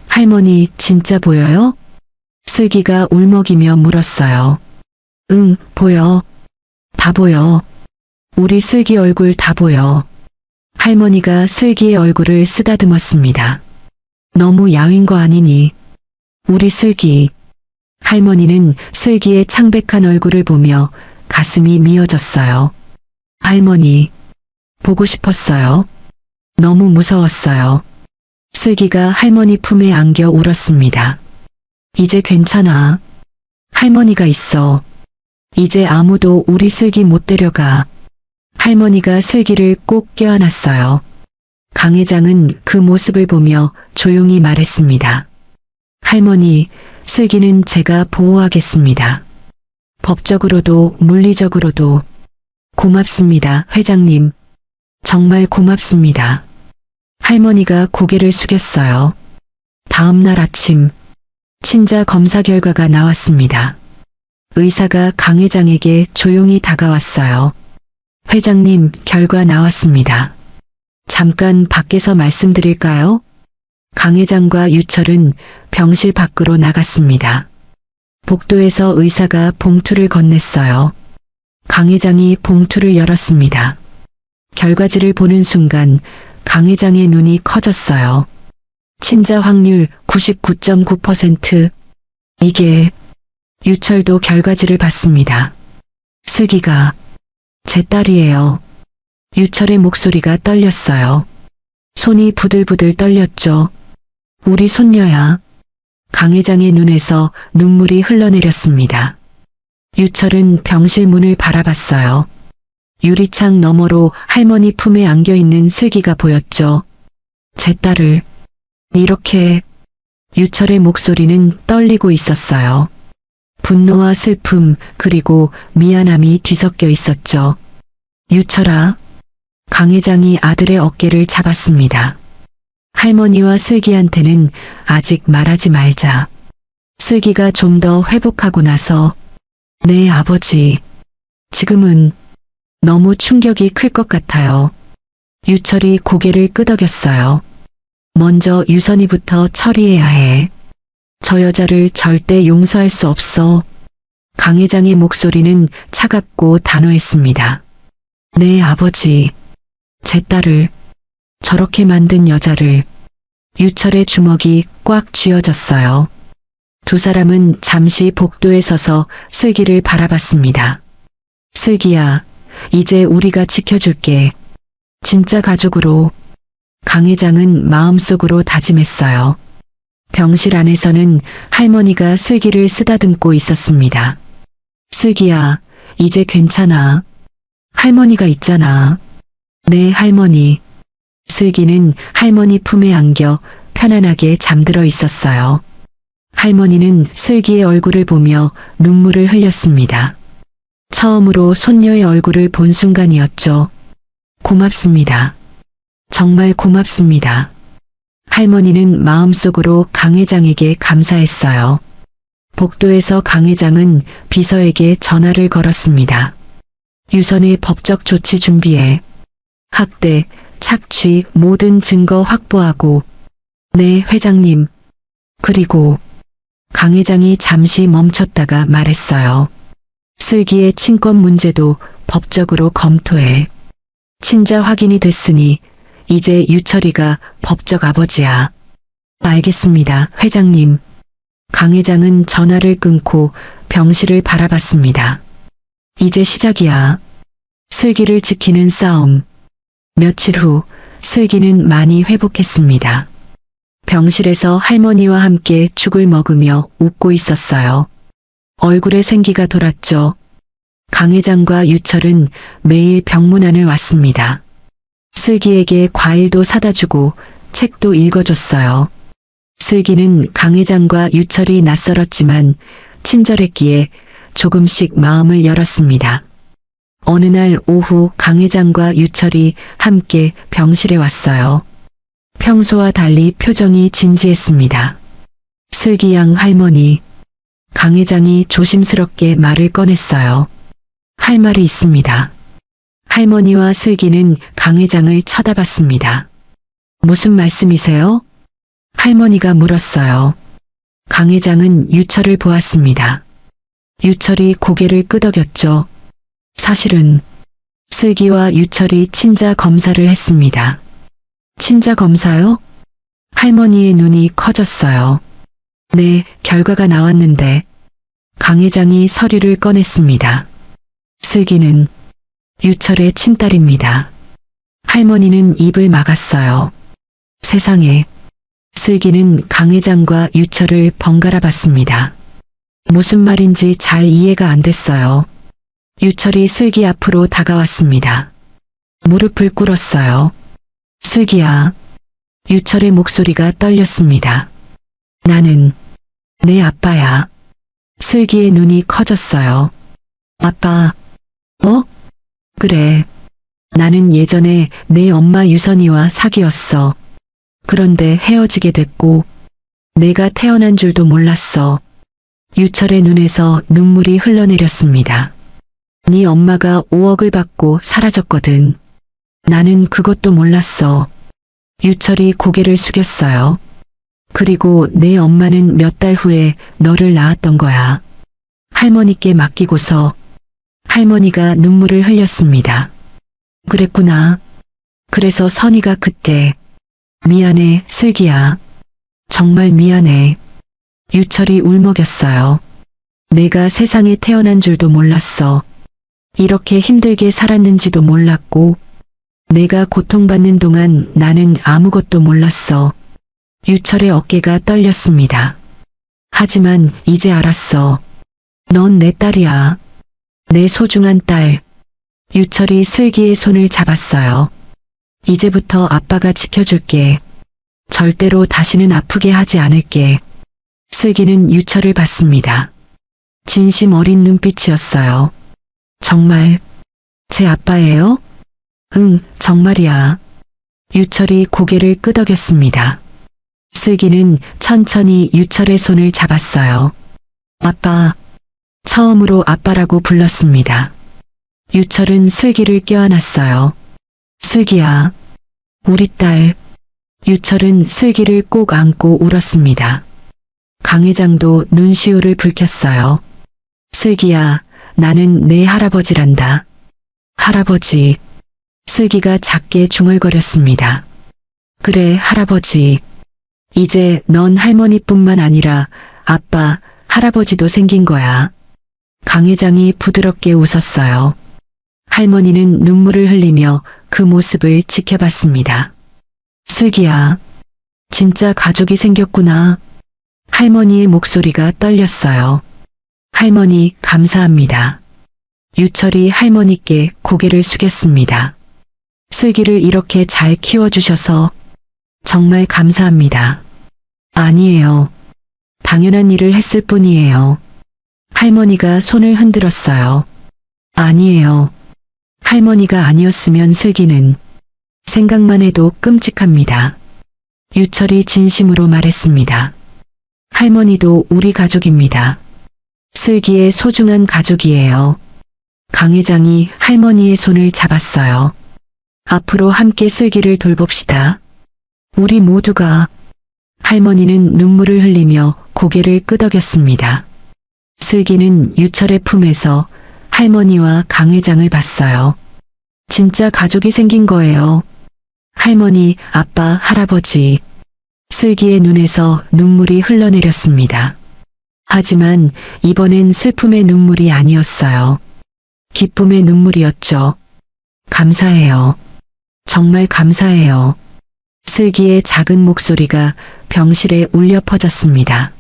할머니, 진짜 보여요? 슬기가 울먹이며 물었어요. 응, 보여. 다 보여. 우리 슬기 얼굴 다 보여. 할머니가 슬기의 얼굴을 쓰다듬었습니다. 너무 야윈 거 아니니? 우리 슬기. 할머니는 슬기의 창백한 얼굴을 보며 가슴이 미어졌어요. 할머니, 보고 싶었어요. 너무 무서웠어요. 슬기가 할머니 품에 안겨 울었습니다. 이제 괜찮아. 할머니가 있어. 이제 아무도 우리 슬기 못 데려가. 할머니가 슬기를 꼭 껴안았어요. 강 회장은 그 모습을 보며 조용히 말했습니다. 할머니, 슬기는 제가 보호하겠습니다. 법적으로도 물리적으로도. 고맙습니다, 회장님. 정말 고맙습니다. 할머니가 고개를 숙였어요. 다음 날 아침, 친자 검사 결과가 나왔습니다. 의사가 강 회장에게 조용히 다가왔어요. 회장님, 결과 나왔습니다. 잠깐 밖에서 말씀드릴까요? 강 회장과 유철은 병실 밖으로 나갔습니다. 복도에서 의사가 봉투를 건넸어요. 강 회장이 봉투를 열었습니다. 결과지를 보는 순간 강 회장의 눈이 커졌어요. 친자 확률 99.9%. 이게. 유철도 결과지를 봤습니다. 슬기가 제 딸이에요. 유철의 목소리가 떨렸어요. 손이 부들부들 떨렸죠. 우리 손녀야. 강 회장의 눈에서 눈물이 흘러내렸습니다. 유철은 병실 문을 바라봤어요. 유리창 너머로 할머니 품에 안겨있는 슬기가 보였죠. 제 딸을 이렇게. 유철의 목소리는 떨리고 있었어요. 분노와 슬픔 그리고 미안함이 뒤섞여 있었죠. 유철아. 강 회장이 아들의 어깨를 잡았습니다. 할머니와 슬기한테는 아직 말하지 말자. 슬기가 좀 더 회복하고 나서. 네, 아버지. 지금은 너무 충격이 클 것 같아요. 유철이 고개를 끄덕였어요. 먼저 유선이부터 처리해야 해. 저 여자를 절대 용서할 수 없어. 강 회장의 목소리는 차갑고 단호했습니다. 네, 아버지. 제 딸을, 저렇게 만든 여자를. 유철의 주먹이 꽉 쥐어졌어요. 두 사람은 잠시 복도에 서서 슬기를 바라봤습니다. 슬기야, 이제 우리가 지켜줄게. 진짜 가족으로. 강 회장은 마음속으로 다짐했어요. 병실 안에서는 할머니가 슬기를 쓰다듬고 있었습니다. 슬기야, 이제 괜찮아. 할머니가 있잖아. 네, 할머니. 슬기는 할머니 품에 안겨 편안하게 잠들어 있었어요. 할머니는 슬기의 얼굴을 보며 눈물을 흘렸습니다. 처음으로 손녀의 얼굴을 본 순간이었죠. 고맙습니다. 정말 고맙습니다. 할머니는 마음속으로 강 회장에게 감사했어요. 복도에서 강 회장은 비서에게 전화를 걸었습니다. 유선의 법적 조치 준비해. 학대, 착취 모든 증거 확보하고. 네, 회장님. 그리고 강 회장이 잠시 멈췄다가 말했어요. 슬기의 친권 문제도 법적으로 검토해. 친자 확인이 됐으니 이제 유철이가 법적 아버지야. 알겠습니다, 회장님. 강 회장은 전화를 끊고 병실을 바라봤습니다. 이제 시작이야. 슬기를 지키는 싸움. 며칠 후 슬기는 많이 회복했습니다. 병실에서 할머니와 함께 죽을 먹으며 웃고 있었어요. 얼굴에 생기가 돌았죠. 강 회장과 유철은 매일 병문안을 왔습니다. 슬기에게 과일도 사다 주고 책도 읽어줬어요. 슬기는 강 회장과 유철이 낯설었지만 친절했기에 조금씩 마음을 열었습니다. 어느 날 오후 강 회장과 유철이 함께 병실에 왔어요. 평소와 달리 표정이 진지했습니다. 슬기 양 할머니. 강 회장이 조심스럽게 말을 꺼냈어요. 할 말이 있습니다. 할머니와 슬기는 강 회장을 쳐다봤습니다. 무슨 말씀이세요? 할머니가 물었어요. 강 회장은 유철을 보았습니다. 유철이 고개를 끄덕였죠. 사실은 슬기와 유철이 친자 검사를 했습니다. 친자 검사요? 할머니의 눈이 커졌어요. 네, 결과가 나왔는데. 강 회장이 서류를 꺼냈습니다. 슬기는 유철의 친딸입니다. 할머니는 입을 막았어요. 세상에. 슬기는 강 회장과 유철을 번갈아 봤습니다. 무슨 말인지 잘 이해가 안 됐어요. 유철이 슬기 앞으로 다가왔습니다. 무릎을 꿇었어요. 슬기야. 유철의 목소리가 떨렸습니다. 나는 내 아빠야. 슬기의 눈이 커졌어요. 아빠. 어? 그래. 나는 예전에 내 엄마 유선이와 사귀었어. 그런데 헤어지게 됐고 내가 태어난 줄도 몰랐어. 유철의 눈에서 눈물이 흘러내렸습니다. 네 엄마가 5억을 받고 사라졌거든. 나는 그것도 몰랐어. 유철이 고개를 숙였어요. 그리고 내 엄마는 몇 달 후에 너를 낳았던 거야. 할머니께 맡기고서. 할머니가 눈물을 흘렸습니다. 그랬구나. 그래서 선이가 그때. 미안해, 슬기야. 정말 미안해. 유철이 울먹였어요. 내가 세상에 태어난 줄도 몰랐어. 이렇게 힘들게 살았는지도 몰랐고, 내가 고통받는 동안 나는 아무것도 몰랐어. 유철의 어깨가 떨렸습니다. 하지만 이제 알았어. 넌 내 딸이야. 내 소중한 딸. 유철이 슬기의 손을 잡았어요. 이제부터 아빠가 지켜줄게. 절대로 다시는 아프게 하지 않을게. 슬기는 유철을 봤습니다. 진심 어린 눈빛이었어요. 정말 제 아빠예요? 응, 정말이야. 유철이 고개를 끄덕였습니다. 슬기는 천천히 유철의 손을 잡았어요. 아빠. 처음으로 아빠라고 불렀습니다. 유철은 슬기를 껴안았어요. 슬기야. 우리 딸. 유철은 슬기를 꼭 안고 울었습니다. 강 회장도 눈시울을 붉혔어요. 슬기야, 나는 내 할아버지란다. 할아버지. 슬기가 작게 중얼거렸습니다. 그래, 할아버지. 이제 넌 할머니뿐만 아니라 아빠, 할아버지도 생긴 거야. 강 회장이 부드럽게 웃었어요. 할머니는 눈물을 흘리며 그 모습을 지켜봤습니다. 슬기야, 진짜 가족이 생겼구나. 할머니의 목소리가 떨렸어요. 할머니, 감사합니다. 유철이 할머니께 고개를 숙였습니다. 슬기를 이렇게 잘 키워주셔서 정말 감사합니다. 아니에요. 당연한 일을 했을 뿐이에요. 할머니가 손을 흔들었어요. 아니에요. 할머니가 아니었으면 슬기는 생각만 해도 끔찍합니다. 유철이 진심으로 말했습니다. 할머니도 우리 가족입니다. 슬기의 소중한 가족이에요. 강 회장이 할머니의 손을 잡았어요. 앞으로 함께 슬기를 돌봅시다. 우리 모두가. 할머니는 눈물을 흘리며 고개를 끄덕였습니다. 슬기는 유철의 품에서 할머니와 강 회장을 봤어요. 진짜 가족이 생긴 거예요. 할머니, 아빠, 할아버지. 슬기의 눈에서 눈물이 흘러내렸습니다. 하지만 이번엔 슬픔의 눈물이 아니었어요. 기쁨의 눈물이었죠. 감사해요. 정말 감사해요. 슬기의 작은 목소리가 병실에 울려 퍼졌습니다.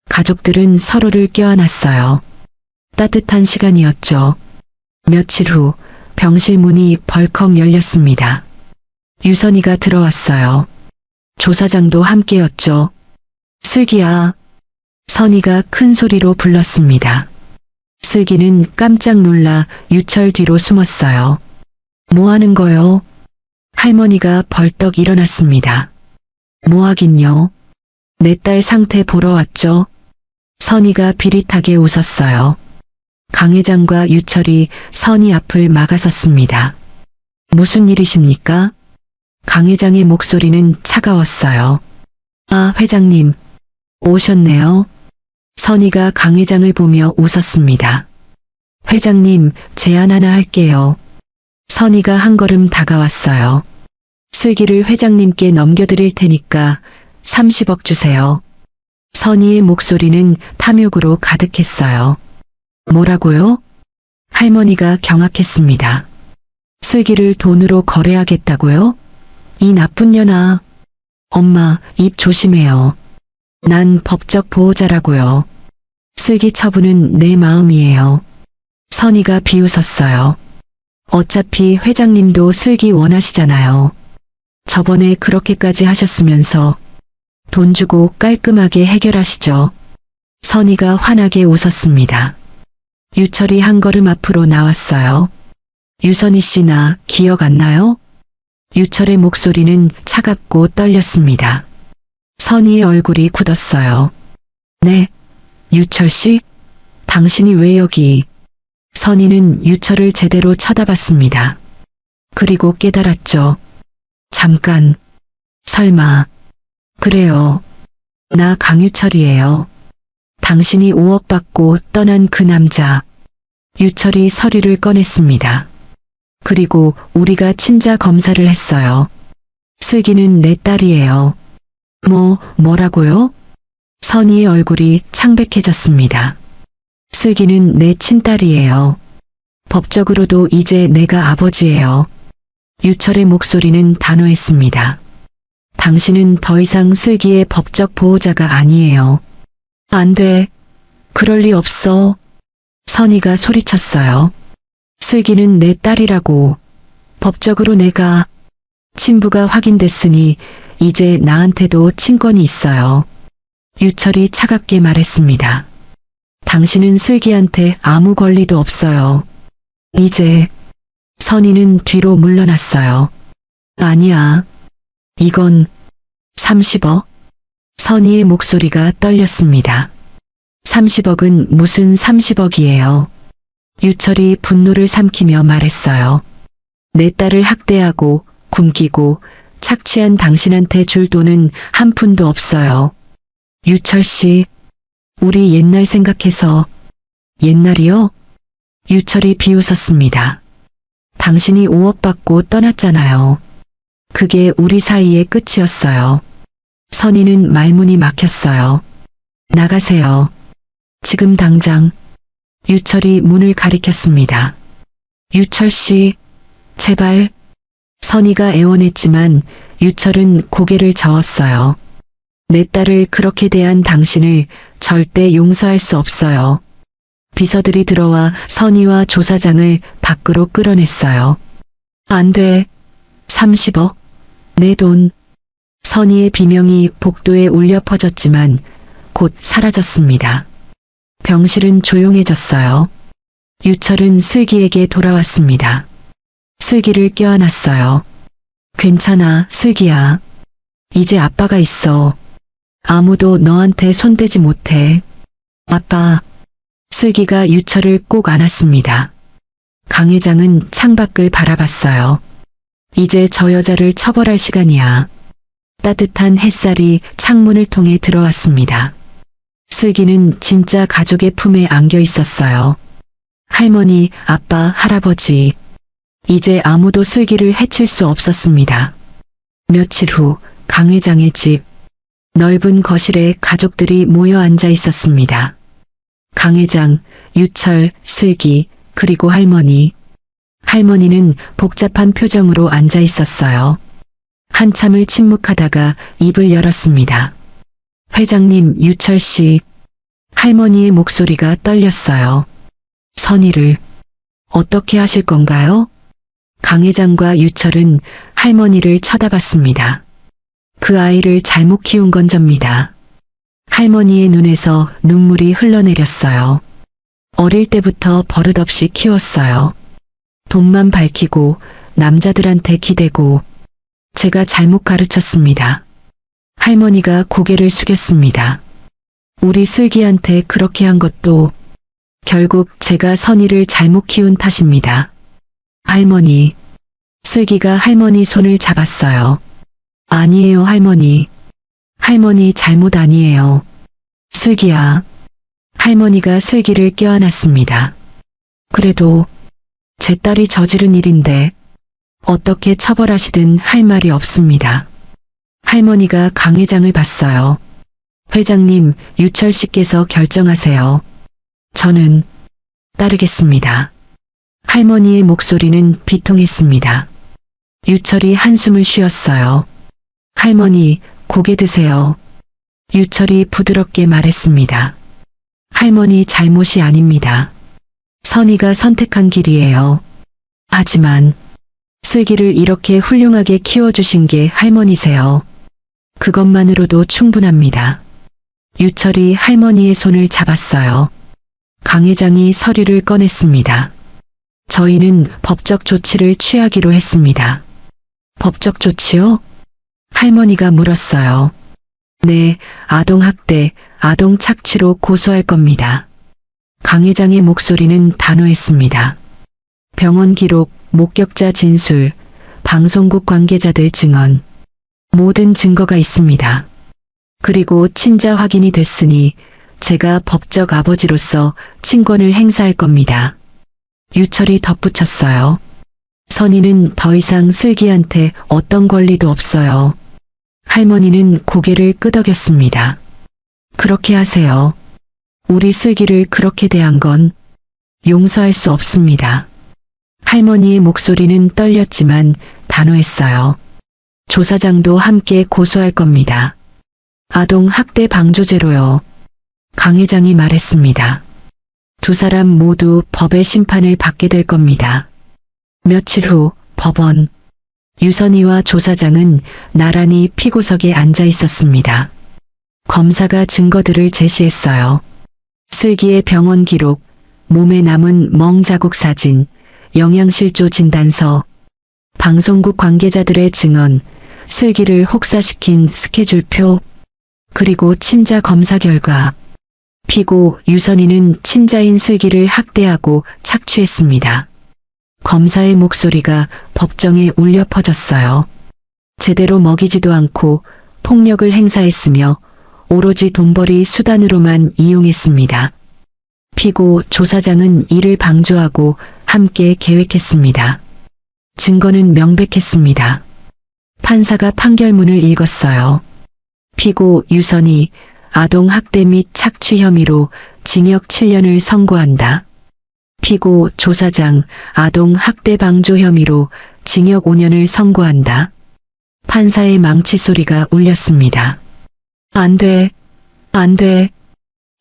가족들은 서로를 껴안았어요. 따뜻한 시간이었죠. 며칠 후 병실 문이 벌컥 열렸습니다. 유선이가 들어왔어요. 조사장도 함께였죠. 슬기야. 선이가 큰 소리로 불렀습니다. 슬기는 깜짝 놀라 유철 뒤로 숨었어요. 뭐 하는 거요? 할머니가 벌떡 일어났습니다. 뭐 하긴요? 내 딸 상태 보러 왔죠? 선이가 비릿하게 웃었어요. 강 회장과 유철이 선이 앞을 막아섰습니다. 무슨 일이십니까? 강 회장의 목소리는 차가웠어요. 아, 회장님. 오셨네요. 선이가 강 회장을 보며 웃었습니다. 회장님, 제안 하나 할게요. 선이가 한 걸음 다가왔어요. 슬기를 회장님께 넘겨드릴 테니까 30억 주세요. 선이의 목소리는 탐욕으로 가득했어요. 뭐라고요? 할머니가 경악했습니다. 슬기를 돈으로 거래하겠다고요? 이 나쁜 년아. 엄마, 입 조심해요. 난 법적 보호자라고요. 슬기 처분은 내 마음이에요. 선이가 비웃었어요. 어차피 회장님도 슬기 원하시잖아요. 저번에 그렇게까지 하셨으면서 돈 주고 깔끔하게 해결하시죠. 선이가 환하게 웃었습니다. 유철이 한 걸음 앞으로 나왔어요. 유선희 씨 나 기억 안 나요? 유철의 목소리는 차갑고 떨렸습니다. 선희의 얼굴이 굳었어요. 네, 유철 씨? 당신이 왜 여기? 선희는 유철을 제대로 쳐다봤습니다. 그리고 깨달았죠. 잠깐. 설마. 그래요. 나 강유철이에요. 당신이 5억 받고 떠난 그 남자. 유철이 서류를 꺼냈습니다. 그리고 우리가 친자 검사를 했어요. 슬기는 내 딸이에요. 뭐라고요? 선희의 얼굴이 창백해졌습니다. 슬기는 내 친딸이에요. 법적으로도 이제 내가 아버지예요. 유철의 목소리는 단호했습니다. 당신은 더 이상 슬기의 법적 보호자가 아니에요. 안 돼. 그럴 리 없어. 선희가 소리쳤어요. 슬기는 내 딸이라고. 법적으로 내가 친부가 확인됐으니 이제 나한테도 친권이 있어요. 유철이 차갑게 말했습니다. 당신은 슬기한테 아무 권리도 없어요. 이제 선희는 뒤로 물러났어요. 아니야. 이건 30억? 선희의 목소리가 떨렸습니다. 30억은 무슨 30억이에요. 유철이 분노를 삼키며 말했어요. 내 딸을 학대하고 굶기고 착취한 당신한테 줄 돈은 한 푼도 없어요. 유철 씨, 우리 옛날 생각해서. 옛날이요? 유철이 비웃었습니다. 당신이 5억 받고 떠났잖아요. 그게 우리 사이의 끝이었어요. 선희는 말문이 막혔어요. 나가세요. 지금 당장. 유철이 문을 가리켰습니다. 유철 씨, 제발. 선희가 애원했지만 유철은 고개를 저었어요. 내 딸을 그렇게 대한 당신을 절대 용서할 수 없어요. 비서들이 들어와 선희와 조사장을 밖으로 끌어냈어요. 안 돼. 30억? 내 돈. 선희의 비명이 복도에 울려 퍼졌지만 곧 사라졌습니다. 병실은 조용해졌어요. 유철은 슬기에게 돌아왔습니다. 슬기를 껴안았어요. 괜찮아, 슬기야. 이제 아빠가 있어. 아무도 너한테 손대지 못해. 아빠. 슬기가 유철을 꼭 안았습니다. 강 회장은 창밖을 바라봤어요. 이제 저 여자를 처벌할 시간이야. 따뜻한 햇살이 창문을 통해 들어왔습니다. 슬기는 진짜 가족의 품에 안겨 있었어요. 할머니, 아빠, 할아버지. 이제 아무도 슬기를 해칠 수 없었습니다. 며칠 후 강 회장의 집. 넓은 거실에 가족들이 모여 앉아 있었습니다. 강 회장, 유철, 슬기, 그리고 할머니. 할머니는 복잡한 표정으로 앉아 있었어요. 한참을 침묵하다가 입을 열었습니다. 회장님, 유철 씨. 할머니의 목소리가 떨렸어요. 선희를 어떻게 하실 건가요? 강 회장과 유철은 할머니를 쳐다봤습니다. 그 아이를 잘못 키운 건 접니다. 할머니의 눈에서 눈물이 흘러내렸어요. 어릴 때부터 버릇없이 키웠어요. 돈만 밝히고 남자들한테 기대고 제가 잘못 가르쳤습니다. 할머니가 고개를 숙였습니다. 우리 슬기한테 그렇게 한 것도 결국 제가 선희를 잘못 키운 탓입니다. 할머니. 슬기가 할머니 손을 잡았어요. 아니에요, 할머니. 할머니 잘못 아니에요. 슬기야. 할머니가 슬기를 껴안았습니다. 그래도 제 딸이 저지른 일인데 어떻게 처벌하시든 할 말이 없습니다. 할머니가 강 회장을 봤어요. 회장님, 유철 씨께서 결정하세요. 저는 따르겠습니다. 할머니의 목소리는 비통했습니다. 유철이 한숨을 쉬었어요. 할머니, 고개 드세요. 유철이 부드럽게 말했습니다. 할머니 잘못이 아닙니다. 선희가 선택한 길이에요. 하지만 슬기를 이렇게 훌륭하게 키워주신 게 할머니세요. 그것만으로도 충분합니다. 유철이 할머니의 손을 잡았어요. 강 회장이 서류를 꺼냈습니다. 저희는 법적 조치를 취하기로 했습니다. 법적 조치요? 할머니가 물었어요. 네, 아동학대, 아동착취로 고소할 겁니다. 강 회장의 목소리는 단호했습니다. 병원 기록, 목격자 진술, 방송국 관계자들 증언, 모든 증거가 있습니다. 그리고 친자 확인이 됐으니 제가 법적 아버지로서 친권을 행사할 겁니다. 유철이 덧붙였어요. 선희는 더 이상 슬기한테 어떤 권리도 없어요. 할머니는 고개를 끄덕였습니다. 그렇게 하세요. 우리 슬기를 그렇게 대한 건 용서할 수 없습니다. 할머니의 목소리는 떨렸지만 단호했어요. 조사장도 함께 고소할 겁니다. 아동 학대 방조죄로요. 강 회장이 말했습니다. 두 사람 모두 법의 심판을 받게 될 겁니다. 며칠 후 법원. 유선이와 조사장은 나란히 피고석에 앉아 있었습니다. 검사가 증거들을 제시했어요. 슬기의 병원 기록, 몸에 남은 멍 자국 사진, 영양실조 진단서, 방송국 관계자들의 증언, 슬기를 혹사시킨 스케줄표, 그리고 친자 검사 결과. 피고 유선이는 친자인 슬기를 학대하고 착취했습니다. 검사의 목소리가 법정에 울려 퍼졌어요. 제대로 먹이지도 않고 폭력을 행사했으며 오로지 돈벌이 수단으로만 이용했습니다. 피고 조사장은 이를 방조하고 함께 계획했습니다. 증거는 명백했습니다. 판사가 판결문을 읽었어요. 피고 유선이 아동 학대 및 착취 혐의로 징역 7년을 선고한다. 피고 조사장 아동 학대 방조 혐의로 징역 5년을 선고한다. 판사의 망치 소리가 울렸습니다. 안 돼, 안 돼.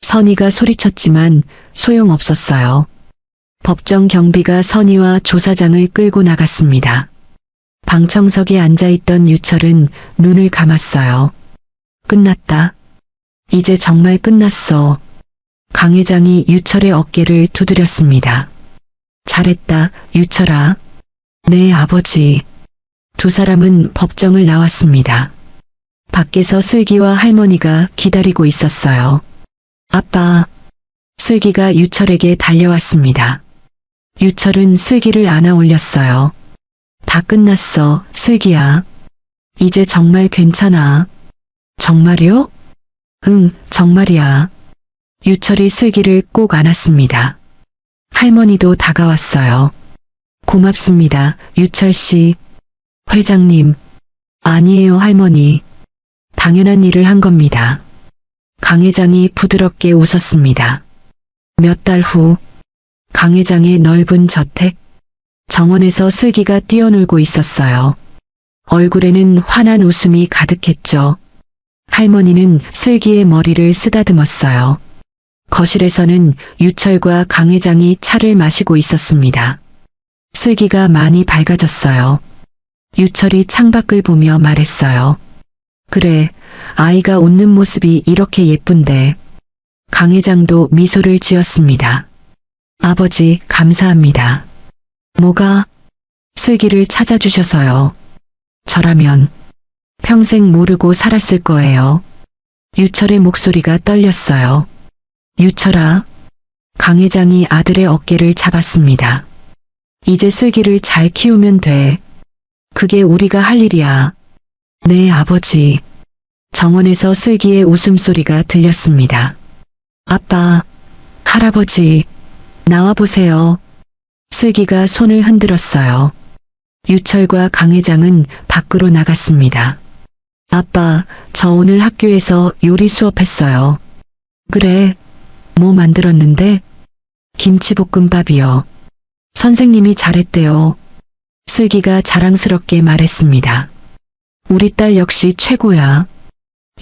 선희가 소리쳤지만 소용없었어요. 법정 경비가 선희와 조사장을 끌고 나갔습니다. 방청석에 앉아있던 유철은 눈을 감았어요. 끝났다. 이제 정말 끝났어. 강 회장이 유철의 어깨를 두드렸습니다. 잘했다, 유철아. 네, 아버지. 두 사람은 법정을 나왔습니다. 밖에서 슬기와 할머니가 기다리고 있었어요. 아빠. 슬기가 유철에게 달려왔습니다. 유철은 슬기를 안아 올렸어요. 다 끝났어, 슬기야. 이제 정말 괜찮아. 정말요? 응, 정말이야. 유철이 슬기를 꼭 안았습니다. 할머니도 다가왔어요. 고맙습니다, 유철 씨. 회장님. 아니에요, 할머니. 당연한 일을 한 겁니다. 강 회장이 부드럽게 웃었습니다. 몇 달 후, 강 회장의 넓은 저택. 정원에서 슬기가 뛰어놀고 있었어요. 얼굴에는 환한 웃음이 가득했죠. 할머니는 슬기의 머리를 쓰다듬었어요. 거실에서는 유철과 강 회장이 차를 마시고 있었습니다. 슬기가 많이 밝아졌어요. 유철이 창밖을 보며 말했어요. 그래, 아이가 웃는 모습이 이렇게 예쁜데. 강 회장도 미소를 지었습니다. 아버지, 감사합니다. 뭐가? 슬기를 찾아주셔서요. 저라면 평생 모르고 살았을 거예요. 유철의 목소리가 떨렸어요. 유철아. 강 회장이 아들의 어깨를 잡았습니다. 이제 슬기를 잘 키우면 돼. 그게 우리가 할 일이야. 네, 아버지. 정원에서 슬기의 웃음소리가 들렸습니다. 아빠, 할아버지, 나와보세요. 슬기가 손을 흔들었어요. 유철과 강 회장은 밖으로 나갔습니다. 아빠, 저 오늘 학교에서 요리 수업했어요. 그래, 뭐 만들었는데? 김치볶음밥이요. 선생님이 잘했대요. 슬기가 자랑스럽게 말했습니다. 우리 딸 역시 최고야.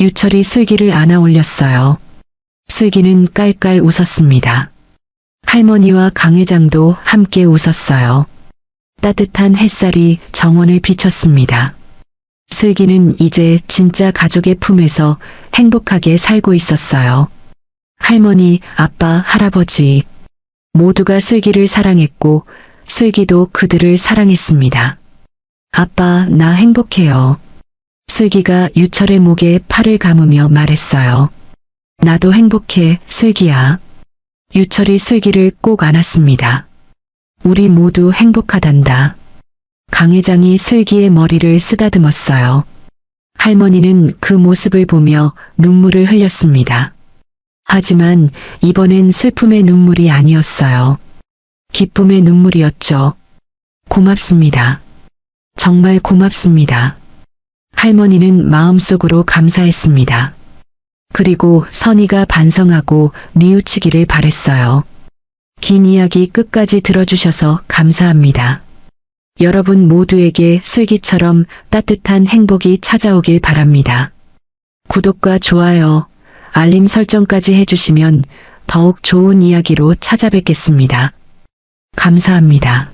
유철이 슬기를 안아 올렸어요. 슬기는 깔깔 웃었습니다. 할머니와 강 회장도 함께 웃었어요. 따뜻한 햇살이 정원을 비췄습니다. 슬기는 이제 진짜 가족의 품에서 행복하게 살고 있었어요. 할머니, 아빠, 할아버지 모두가 슬기를 사랑했고 슬기도 그들을 사랑했습니다. 아빠, 나 행복해요. 슬기가 유철의 목에 팔을 감으며 말했어요. 나도 행복해, 슬기야. 유철이 슬기를 꼭 안았습니다. 우리 모두 행복하단다. 강 회장이 슬기의 머리를 쓰다듬었어요. 할머니는 그 모습을 보며 눈물을 흘렸습니다. 하지만 이번엔 슬픔의 눈물이 아니었어요. 기쁨의 눈물이었죠. 고맙습니다. 정말 고맙습니다. 할머니는 마음속으로 감사했습니다. 그리고 선희가 반성하고 뉘우치기를 바랬어요. 긴 이야기 끝까지 들어주셔서 감사합니다. 여러분 모두에게 슬기처럼 따뜻한 행복이 찾아오길 바랍니다. 구독과 좋아요, 알림 설정까지 해주시면 더욱 좋은 이야기로 찾아뵙겠습니다. 감사합니다.